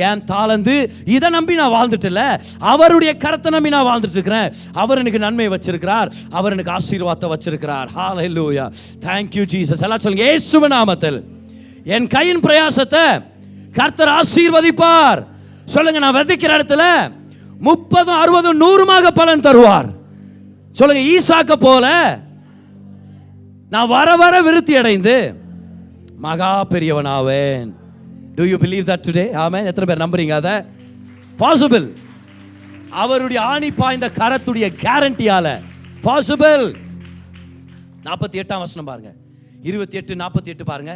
என் தாளந்து, இதை நம்பி நான் வாழ்ந்துட்டு இல்லை, அவருடைய கரத்தை நம்பி நான் வாழ்ந்துட்டு இருக்கிறேன். அவர் எனக்கு நன்மை வச்சிருக்கிறார், அவர் எனக்கு ஆசீர்வாதத்தை வச்சிருக்கிறார். ஹல்லேலூயா. Thank you Jesus. எல்லாம் சொல்லுங்க, இயேசுவின் நாமத்தில் என் கையின் பிரயாசத்தை கர்த்தர் ஆசீர்வதிப்பார். சொல்லுங்க, நான் விதைக்கிற இடத்துல 30, 60, 100 பலன் தருவார். சொல்லுங்க, ஈசாக்க போல நான் வர வர விருத்தி அடைந்து மகா பெரியவனாவேன். Do you believe that today? ஆமென். எத்தனை பேர் நம்புறீங்க அதை? பாசிபிள். அவருடைய ஆணி பாய்ந்த கரத்துடைய கேரண்டியால பாசிபிள். 48ஆம் வசனம் பாருங்க, 28, 48 பாருங்க.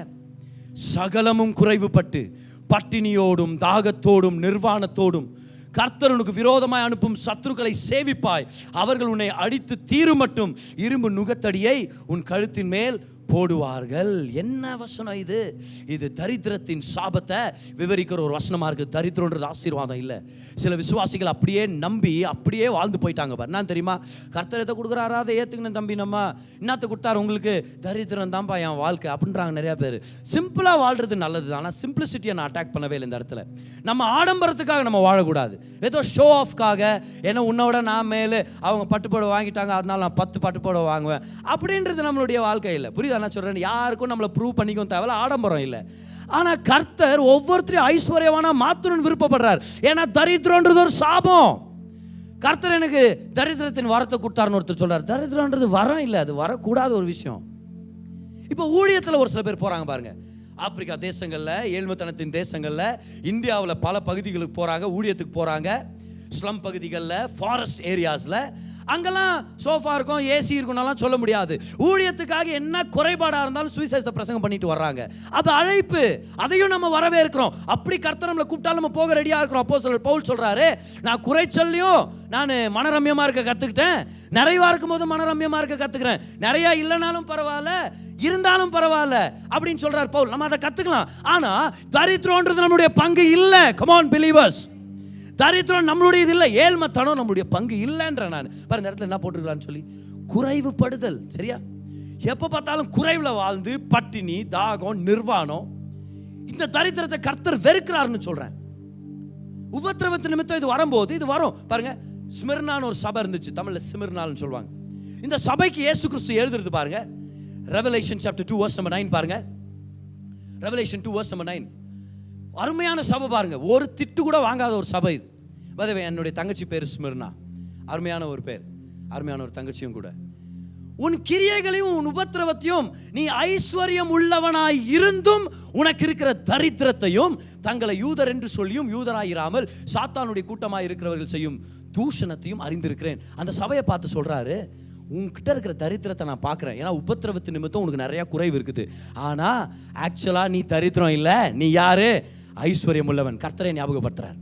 சகலமும் குறைவுபட்டு பட்டினியோடும் தாகத்தோடும் நிர்வாணத்தோடும் கர்த்தர் உனக்கு விரோதமாய் அனுப்பும் சத்துருக்களை சேவிப்பாய். அவர்கள் உன்னை அடித்து தீரும் மட்டும் இரும்பு நுகத்தடியை உன் கழுத்தின் மேல் போடுவார்கள். என்ன வசனம் இது? இது தரித்திரத்தின் சாபத்தை விவரிக்கிற ஒரு வசனமா இருக்கு. தரித்திரம்ன்றது ஆசீர்வாதம் இல்லை. சில விசுவாசிகள் அப்படியே நம்பி அப்படியே வாழ்ந்து போயிட்டாங்க. பாரு, என்ன தெரியுமா, கர்த்தர் எதை கொடுக்குறாரா அதை ஏற்றுக்கணும் தம்பி, நம்ம என்னத்தை கொடுத்தாரு உங்களுக்கு, தரித்திரம் தான்ப்பா என் வாழ்க்கை அப்படின்றாங்க நிறைய பேர். சிம்பிளாக வாழ்றது நல்லது, ஆனால் சிம்பிளிசிட்டியை நான் அட்டாக் பண்ணவே இல்லை இந்த இடத்துல. நம்ம ஆடம்பரத்துக்காக நம்ம வாழக்கூடாது, ஏதோ ஷோ ஆஃப்காக, ஏன்னா உன்னோட நான் மேலே அவங்க பட்டுப்போட வாங்கிட்டாங்க அதனால நான் 10 பட்டுப்போட வாங்குவேன் அப்படின்றது நம்மளுடைய வாழ்க்கை இல்லை. புரியுது நான் சொல்றேன்? யாருக்கும் நம்மளை ப்ரூவ் பண்ணிக்கும் தேவையில்ல, ஆடம்பரம் இல்லை. ஆனா கர்த்தர் ஒவ்வொருத்தரையும் ஐஸ்வர்யவானா மாத்தணும்னு விருப்பப்படுறார். ஏன்னா தரித்திரம்ன்றது ஒரு சாபம். கர்த்தர் எனக்கு தரித்திரத்தின் வரத்தை கொடுத்தாருன்னு ஒருத்தர் சொல்றாரு. தரித்திரம்ன்றது வரம் இல்லை, அது வரக்கூடாத ஒரு விஷயம். இப்போ ஊழியத்தில் ஒரு சில பேர் போறாங்க பாருங்க, ஆப்பிரிக்கா தேசங்கள்ல, ஏழ்மைத்தனத்தின் தேசங்கள்ல, இந்தியாவில் பல பகுதிகளுக்கு போறாங்க, ஊழியத்துக்கு போறாங்க. ஸ்லம் பகுதிகளில், ஃபாரஸ்ட் ஏரியாஸ்ல, அங்கெல்லாம் சோஃபா இருக்கும், ஏசி இருக்கும்னாலாம் சொல்ல முடியாது. ஊழியத்துக்காக என்ன குறைபாடாக இருந்தாலும் சுவிசேஷத்தை பிரசங்கம் பண்ணிட்டு வர்றாங்க. அது அழைப்பு, அதையும் நம்ம வரவேற்கிறோம். அப்படி கர்த்தர் நம்மளை கூப்பிட்டாலும் நம்ம போக ரெடியாக இருக்கிறோம். அப்போஸ்தலர் பவுல் சொல்றாரு, நான் குறைச்சல்லையும் நான் மனரம்யமாக இருக்க கற்றுக்கிட்டேன், நிறைவா இருக்கும் போது மனரம்யமாக இருக்க கற்றுக்கிறேன், நிறையா இல்லைனாலும் பரவாயில்ல இருந்தாலும் பரவாயில்ல அப்படின்னு சொல்றாரு பவுல். நம்ம அதை கற்றுக்கலாம். ஆனால் தரித்திரம்ன்றது நம்மளுடைய பங்கு இல்லை. கம் ஆன் பிலீவர்ஸ், தரித்திரம் நம்மளுடைய இது இல்லை, ஏழ்மைத்தனம் நம்மளுடைய பங்கு இல்லைன்ற. நான் பாருங்க இடத்துல என்ன போட்டுருக்கலான்னு சொல்லி, குறைவுபடுதல். சரியா? எப்போ பார்த்தாலும் குறைவில் வாழ்ந்து பட்டினி, தாகம், நிர்வாணம், இந்த தரித்திரத்தை கர்த்தர் வெறுக்கிறார்னு சொல்றேன். உபத்திரவத்து நிமித்தம் இது வரும்போது இது வரும். பாருங்க, ஸ்மிர்னான்னு ஒரு சபை இருந்துச்சு, தமிழ்ல சிமிர்னான்னு சொல்லுவாங்க. இந்த சபைக்கு இயேசு கிறிஸ்து எழுதுறது பாருங்க, Revelation chapter 2 verse number 9 பாருங்க. Revelation 2 verse number 9. அருமையான சபை பாருங்க, ஒரு திட்டு கூட வாங்காத ஒரு சபை இது. என்னுடைய தங்கச்சி பேர் ஸ்மிர்னா, அருமையான ஒரு பேர், அருமையான ஒரு தங்கச்சியும் கூட. உன் கிரியைகளையும் உன் உபத்திரவத்தையும் நீ ஐஸ்வர்யம் உள்ளவனாய் இருந்தும் உனக்கு இருக்கிற தரித்திரத்தையும் தங்களை யூதர் என்று சொல்லியும் யூதராயிராமல் சாத்தானுடைய கூட்டமாய் இருக்கிறவர்கள் செய்யும் தூஷணத்தையும் அறிந்திருக்கிறேன். அந்த சபையை பார்த்து சொல்றாரு, உன்கிட்ட இருக்கிற தரித்திரத்தை நான் பார்க்குறேன். ஏன்னா உபத்திரவத்து நிமித்தம் உனக்கு நிறைய குறைவு இருக்குது. ஆனால் ஆக்சுவலாக நீ தரித்திரம் இல்லை, நீ யாரு? ஐஸ்வர்யம் உள்ளவன். கர்த்தரை ஞாபகப்படுத்துறார்.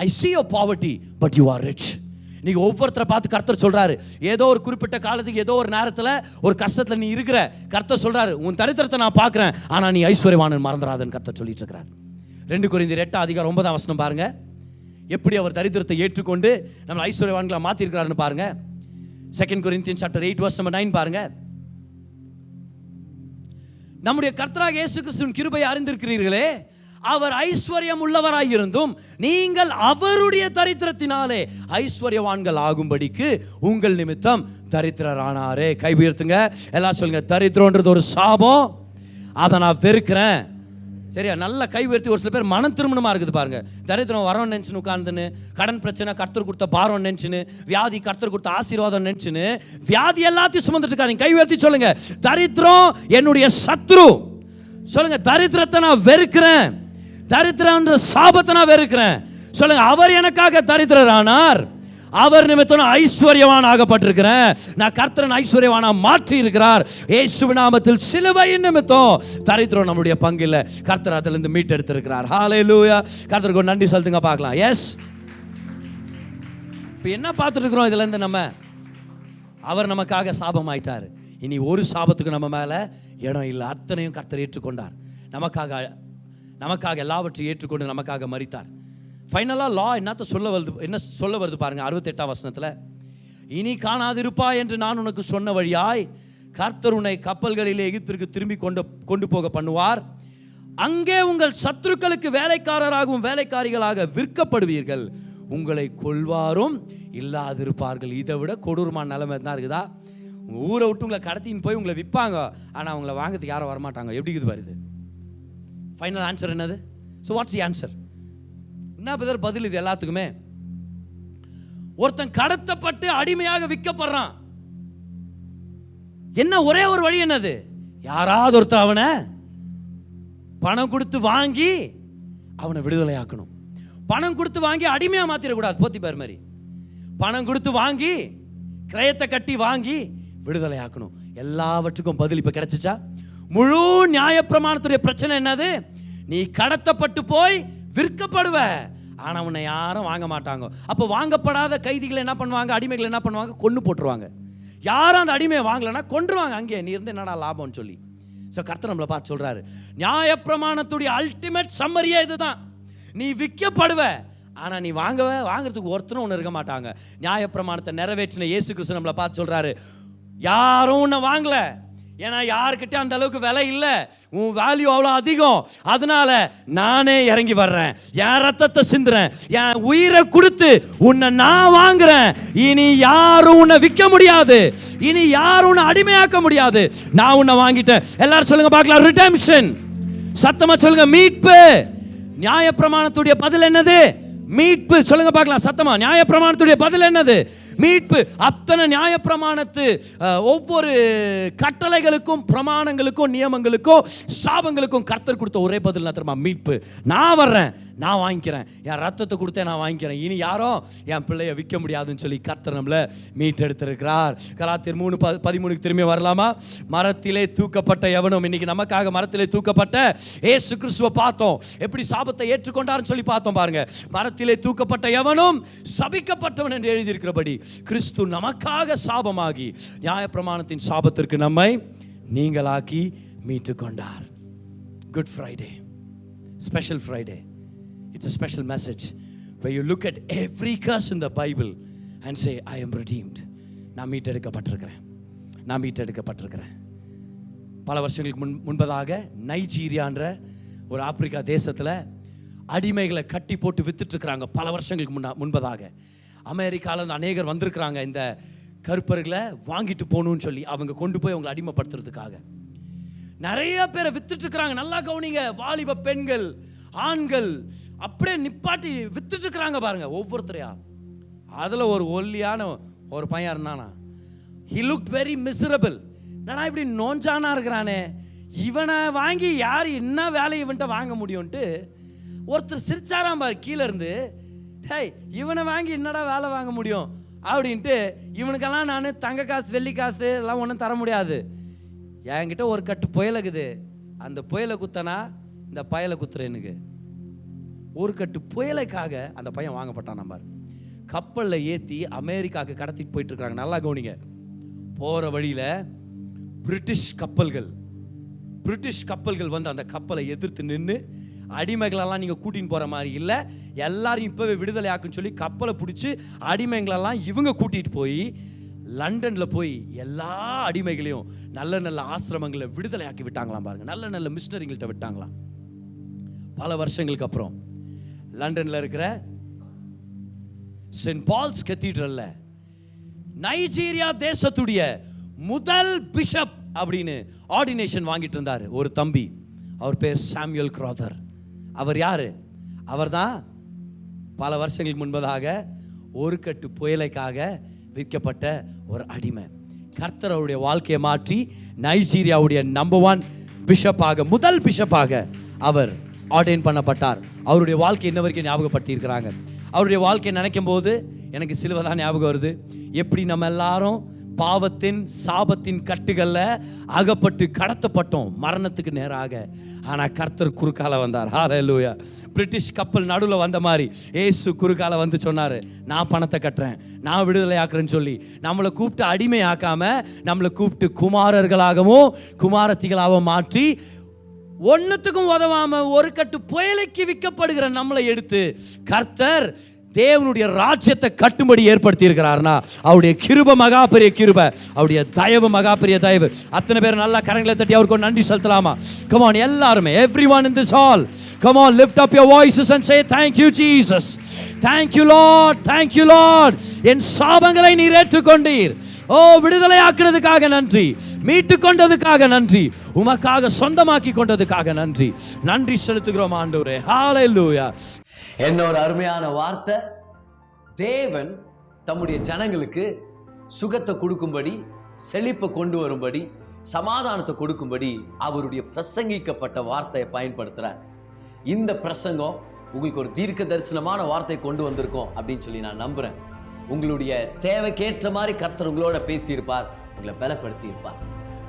I see your poverty but you are rich. நீங்க ஒவ்வொருத்தரை பார்த்து கர்த்தர் சொல்றாரு, ஏதோ ஒரு குறிப்பிட்ட காலத்துக்கு ஏதோ ஒரு நேரத்தில் ஒரு கஷ்டத்தில் நீ இருக்கிற. கர்த்தர் சொல்றாரு, உன் தரித்திரத்தை நான் பார்க்குறேன், ஆனால் நீ ஐஸ்வர்யவானன் மறந்துடாதன்னு கர்த்தர் சொல்லிட்டு இருக்கிறார். 2 கொரிந்தியர் 8:9 பாருங்க, எப்படி அவர் தரித்திரத்தை ஏற்றுக்கொண்டு நம்ம ஐஸ்வர்யவான்களை மாற்றிருக்கிறாருன்னு பாருங்க. 2 Corinthians chapter 8:9 பாருங்க. நம்முடைய கர்த்தராகிய இயேசு கிறிஸ்துவின் கிருபையை அறிந்திருக்கிறீர்களே, அவர் ஐஸ்வர்யம் உள்ளவராயிருந்தும் நீங்கள் அவருடைய தரித்திரத்தினாலே ஐஸ்வர்யவான்கள் ஆகும்படிக்கு உங்கள் நிமித்தம் தரித்திரரானாரே. கை உயர்த்துங்க, எல்லாம் சொல்லுங்க, தரித்திரம்ன்றது ஒரு சாபம், அதை நான் வெறுக்கிறேன். சரியா? நல்ல கை உயர்த்தி. ஒரு சில பேர் மனம் திருமணமா இருக்குது பாருங்க. தரித்திரம் வரோன்னு நினைச்சுன்னு உட்கார்ந்துன்னு, கடன் பிரச்சனை கர்த்தர் கொடுத்த பாரம் நினைச்சுன்னு, வியாதி கர்த்தர் கொடுத்த ஆசீர்வாதம் நினைச்சுன்னு வியாதி எல்லாத்தையும் சுமந்துட்டு இருக்காதீங்க. கை உயர்த்தி சொல்லுங்க, தரித்திரம் என்னுடைய சத்ரு. சொல்லுங்க, தரித்திரத்தை நான் வெறுக்கிறேன், தரித்திரம்ன்ற சாபத்தை நான் வெறுக்கிறேன். சொல்லுங்க, அவர் எனக்காக தரித்திரரானார், அவர் நிமித்தம் ஐஸ்வர்யவான் ஆகப்பட்டிருக்கிறேன். நான் கர்த்தரன் ஐஸ்வர்யவானா மாற்றி இருக்கிறார் இயேசுவின் நாமத்தில். சிலுவையின் நிமித்தம் தரித்திரம் நம்முடைய பங்கு இல்லை, கர்த்தர் அதிலிருந்து மீட்டெடுத்திருக்கிறார். ஹல்லேலூயா. கர்த்தருக்கு நன்றி செலுத்துங்க. பார்க்கலாம். எஸ், இப்போ என்ன பார்த்துட்டு இருக்கிறோம் இதுல இருந்து? நம்ம அவர் நமக்காக சாபம் ஆயிட்டார். இனி ஒரு சாபத்துக்கு நம்ம மேல இடம் இல்லை. அத்தனையும் கர்த்தர் ஏற்றுக்கொண்டார். நமக்காக எல்லாவற்றையும் ஏற்றுக்கொண்டு நமக்காக மரித்தார். ஃபைனலாக லா என்ன சொல்ல வருது பாருங்க. 68ஆம் வசனத்தில், இனி காணாதிருப்பா என்று நான் உனக்கு சொன்ன வழியாய் கர்த்தர் உன்னை கப்பல்களிலே எகிப்திற்கு திரும்பி கொண்டு போக பண்ணுவார். அங்கே உங்கள் சத்துருக்களுக்கு வேலைக்காரராகவும் வேலைக்காரிகளாக விற்கப்படுவீர்கள், உங்களை கொள்வாரும் இல்லாதிருப்பார்கள். இதை விட கொடூரமான நிலைமை தான் இருக்குதா? உங்கள் ஊரை விட்டு உங்களை கடத்தின்னு போய் உங்களை விற்பாங்க, ஆனால் அவங்கள வாங்கிறதுக்கு யாரும் வரமாட்டாங்க. எப்படி இருக்குது பாருது? ஃபைனல் ஆன்சர் என்னது? So what's the answer? என்ன பிரதர் பதில் இது எல்லாத்துக்குமே? ஒருத்தன் கடத்தப்பட்டு அடிமையாக விற்கப்படுறான். என்ன ஒரே ஒரு வழி என்னது? யாராவது ஒருத்தர் அவனை பணம் கொடுத்து வாங்கி அவனை விடுதலையாக்கணும். பணம் கொடுத்து வாங்கி அடிமையா மாத்திரக்கூடாது. போத்திபார் மாதிரி பணம் கொடுத்து வாங்கி கிரயத்தை கட்டி வாங்கி விடுதலையாக்கணும். எல்லாவற்றுக்கும் பதில் இப்ப கிடைச்சிச்சா? முழு நியாயப்பிரமாணத்துடைய பிரச்சனை என்னது? நீ கடத்தப்பட்டு போய் விற்கப்படுவ, ஆனா உன்னை யாரும் வாங்க மாட்டாங்க. அப்போ வாங்கப்படாத கைதிகளை என்ன பண்ணுவாங்க? அடிமைகள் என்ன பண்ணுவாங்க? கொன்னு போட்டுருவாங்க. யாரும் அந்த அடிமையை வாங்கலைன்னா கொன்றுவாங்க. அங்கே நீ இருந்து என்னடா லாபம்னு சொல்லி. ஸோ கர்த்தர் நம்மளை பார்த்து சொல்றாரு, நியாயப்பிரமாணத்துடைய அல்டிமேட் சம்மரியே இதுதான். நீ விற்கப்படுவ, ஆனால் நீ வாங்குறதுக்கு ஒருத்தரும் ஒன்று இருக்க மாட்டாங்க. நியாயப்பிரமாணத்தை நிறைவேற்றின இயேசு கிறிஸ்து நம்மளை பார்த்து சொல்றாரு, யாரும் உன்னை வாங்கல, ஏன்னா யாருக்கிட்ட அந்த அளவுக்கு விலை இல்லை, உன் வேல்யூ அவ்வளோ அதிகம். அதனால நானே இறங்கி வர்றேன், என் ரத்தத்தை சிந்துறேன், என் உயிரை கொடுத்து உன்னை நான் வாங்குறேன். இனி யாரும் உன்னை விற்க முடியாது, இனி யாரும் உன்னை அடிமையாக்க முடியாது. நான் உன்னை வாங்கிட்டேன். எல்லாரும் சொல்லுங்க பார்க்கலாம், ரிடெம்ஷன். சத்தமா சொல்லுங்க, மீட்பு. நியாயப்பிரமாணத்துடைய பதில் என்னது? மீட்பு. சொல்லுங்க பார்க்கலாம் சத்தமா. நியாயப்பிரமாணத்துடைய பதில் என்னது? மீட்பு. அத்தனை நியாயப்பிரமாணத்து ஒவ்வொரு கட்டளைகளுக்கும் பிரமாணங்களுக்கும் நியமங்களுக்கும் சாபங்களுக்கும் கர்த்தர் கொடுத்த ஒரே பதில் தெரியுமா? மீட்பு. நான் வர்றேன், நான் வாங்கிக்கிறேன், என் ரத்தத்தை கொடுத்தேன், நான் வாங்கிக்கிறேன். இனி யாரும் என் பிள்ளைய விற்க முடியாதுன்னு சொல்லி கர்த்தர் நம்மளை மீட்டெடுத்திருக்கிறார். கலாத்தியர் 3:13 திரும்பி வரலாமா? மரத்திலே தூக்கப்பட்ட எவனும், இன்னைக்கு நமக்காக மரத்திலே தூக்கப்பட்ட இயேசு கிறிஸ்துவை பார்த்தோம், எப்படி சாபத்தை ஏற்றுக்கொண்டார்னு சொல்லி பார்த்தோம் பாருங்க. மரத்திலே தூக்கப்பட்ட எவனும் சபிக்கப்பட்டவன் என்று எழுதியிருக்கிறபடி கிறிஸ்து நமக்காக சாபமாகி நியாயப்பிரமாணத்தின் சாபத்திற்கு நம்மை நீங்களாக்கி மீட்டு கொண்டார். Good Friday, special Friday. It's a special message where you look at every curse in the Bible and say, I am redeemed. நான் மீட்டெடுக்கப்பட்டிருக்கிறேன், நான் மீட்டெடுக்கப்பட்டிருக்கிறேன். பல வருஷங்களுக்கு முன்பதாக நைஜீரியான்ற ஒரு ஆப்பிரிக்கா தேசத்தில் அடிமைகளை கட்டி போட்டு வித்துட்டு இருக்கிறாங்க. பல வருஷங்களுக்கு முன்பதாக அமெரிக்காவில் அநேகர் வந்திருக்கிறாங்க இந்த கருப்பர்களை வாங்கிட்டு போகணும்னு சொல்லி. அவங்க கொண்டு போய் அவங்களை அடிமைப்படுத்துறதுக்காக நிறைய பேரை வித்துட்டு இருக்கிறாங்க. நல்லா கவனிங்க, வாலிப பெண்கள், ஆண்கள் அப்படியே நிப்பாட்டி வித்துட்டு இருக்கிறாங்க பாருங்க ஒவ்வொருத்தரையா. அதில் ஒரு ஒல்லியான ஒரு பையன் இருந்தானா, he looked very miserable. நான் இப்படி நோஞ்சானா இருக்கிறானே, இவனை வாங்கி யார் என்ன வேலை இவன்ட்ட வாங்க முடியும்ட்டு ஒருத்தர் சிரிச்சாராம் பாரு கீழே இருந்து. ஹேய், இவனை வாங்கி என்னடா வேலை வாங்க முடியும் அப்படின்ட்டு, இவனுக்கெல்லாம் நான் தங்க காசு வெள்ளி காசு எல்லாம் ஒன்றும் தர முடியாது, என்கிட்ட ஒரு கட்டு புயலுக்குது, அந்த புயலை குத்தனா இந்த பயலை குத்துறேனுக்கு. ஒரு கட்டு புயலுக்காக அந்த பையன் வாங்கப்பட்டான். நம்பர் கப்பலில் ஏற்றி அமெரிக்காவுக்கு கடத்திட்டு போயிட்டு இருக்காங்க. நல்லா கவனிங்க. போகிற வழியில் பிரிட்டிஷ் கப்பல்கள் வந்து அந்த கப்பலை எதிர்த்து நின்று, அடிமைகளெல்லாம் நீங்கள் கூட்டின்னு போகிற மாதிரி இல்லை, எல்லாரையும் இப்போவே விடுதலை ஆக்குன்னு சொல்லி கப்பலை பிடிச்சி அடிமைகளெல்லாம் இவங்க கூட்டிகிட்டு போய் லண்டனில் போய் எல்லா அடிமைகளையும் நல்ல நல்ல ஆசிரமங்களை விடுதலை ஆக்கி விட்டாங்களாம். பாருங்கள், நல்ல நல்ல மிஷனரிங்கள்ட்ட விட்டாங்களாம். பல வருஷங்களுக்கு அப்புறம் லண்டனில் இருக்கிற சென்ட் பால்ஸ் கத்தீட்ரல்ல நைஜீரியா தேசத்துடைய முதல் பிஷப் அப்படின்னு ஆர்டினேஷன் வாங்கிட்டு இருந்தார் ஒரு தம்பி. அவர் பேர் சாமுவேல் க்ராதர். அவர் யாரு? அவர் தான் பல வருஷங்களுக்கு முன்பதாக ஒரு கட்டு புயலுக்காக விற்கப்பட்ட ஒரு அடிமை. கர்த்தர் அவருடைய வாழ்க்கையை மாற்றி நைஜீரியாவுடைய நம்பர் 1 பிஷப்பாக, முதல் பிஷப்பாக அவர் ஆர்டைன் பண்ணப்பட்டார். அவருடைய வாழ்க்கை இன்ன வரைக்கும் ஞாபகப்படுத்தி இருக்கிறாங்க. அவருடைய வாழ்க்கையை நினைக்கும் போது எனக்கு சிலுவை தான் ஞாபகம் வருது. எப்படி நம்ம எல்லாரும் பாவத்தின் சாபத்தின் கட்டுகளில் அகப்பட்டு கடத்தப்பட்டோம் மரணத்துக்கு நேராக. ஆனால் கர்த்தர் குறுக்கால வந்தார். ஹல்லேலூயா. பிரிட்டிஷ் கப்பல் நடுவில் வந்த மாதிரி ஏசு குறுக்கால வந்து சொன்னார், நான் பணத்தை கட்டுறேன், நான் விடுதலை ஆக்குறேன்னு சொல்லி நம்மளை கூப்பிட்டு அடிமை ஆக்காம நம்மளை கூப்பிட்டு குமாரர்களாகவும் குமாரத்திகளாகவும் மாற்றி ஒன்னுத்துக்கும் உதவாம ஒரு கட்டு புயலுக்கு விற்கப்படுகிற நம்மளை எடுத்து கர்த்தர் தேவனுடைய ராஜ்யத்தை கட்டும்படி ஏற்படுத்தி இருக்கிறார்னா அவருடைய கிருபை மகா பெரிய கிருபை, அவருடைய தயவு மகா பெரிய தயவு. அத்தனை பேர் நல்லா கரங்களை தட்டி அவருக்கு நன்றி செலுத்தலாமா? Come on, எல்லாருமே, everyone in this hall, come on, lift up your voices and say thank you Jesus, thank you Lord, thank you Lord. என் சாபங்களை நீர் ஏற்றுக்கொண்டீர். ஓ, விடுதலை ஆக்குனதுக்காக நன்றி, மீட்டு கொண்டதுக்காக நன்றி, உமக்காக சொந்தமாக்கி கொண்டதுக்காக நன்றி. நன்றி செலுத்துகிறோம் ஆண்டவரே. ஹல்லேலூயா. என்ன ஒரு அருமையான வார்த்தை. தேவன் தம்முடைய ஜனங்களுக்கு சுகத்தை கொடுக்கும்படி, செழிப்பை கொண்டு வரும்படி, சமாதானத்தை கொடுக்கும்படி அவருடைய பிரசங்கிக்கப்பட்ட வார்த்தையை பயன்படுத்துறார். இந்த பிரசங்கம் உங்களுக்கு ஒரு தீர்க்க தரிசனமான வார்த்தையை கொண்டு வந்திருக்கோம் அப்படின்னு சொல்லி நான் நம்புறேன். உங்களுடைய தேவைக்கேற்ற மாதிரி கர்த்தர் உங்களோட பேசியிருப்பார், உங்களை பலப்படுத்தி இருப்பார்.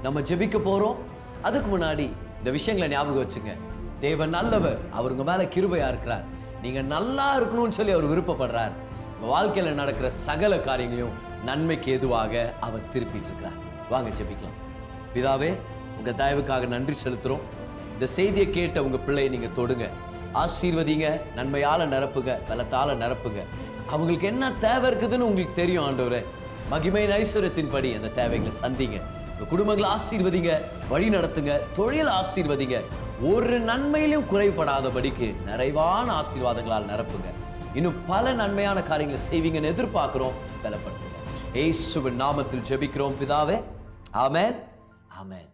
நம்ம ஜெபிக்க போறோம். அதுக்கு முன்னாடி இந்த விஷயங்களை ஞாபகம் வச்சுங்க. தேவன் நல்லவர், அவர் உங்க மேல கிருபையா இருக்கிறார். நீங்க நல்லா இருக்கணும்னு சொல்லி அவர் விருப்பப்படுறார். உங்க வாழ்க்கையில நடக்கிற சகல காரியங்களையும் நன்மைக்கு எதுவாக அவர் திருப்பிட்டு இருக்கிறார். வாங்க ஜெபிக்கலாம். பிதாவே, உங்க தயவுக்காக நன்றி செலுத்துறோம். இந்த செய்தியை கேட்ட உங்க பிள்ளையை நீங்க தொடுங்க, ஆசீர்வதிங்க, நன்மையால நிரப்புங்க, பலத்தால நிரப்புங்க. அவங்களுக்கு என்ன தேவை இருக்குதுன்னு உங்களுக்கு தெரியும் ஆண்டவரே. மகிமையின் ஐஸ்வர்யத்தின்படி அந்த தேவைகளை சந்திங்க. குடும்பங்களை ஆசீர்வதிங்க, வழி நடத்துங்க, தொழில் ஆசீர்வதிங்க. ஒரு நன்மையிலும் குறைபடாதபடிக்கு நிறைவான ஆசீர்வாதங்களால் நிரப்புங்க. இன்னும் பல நன்மையான காரியங்களை செய்வீங்கன்னு எதிர்பார்க்கிறோம். பலப்படுத்துங்க. இயேசுவின் நாமத்தில் ஜெபிக்கிறோம் பிதாவே. ஆமென், ஆமென்.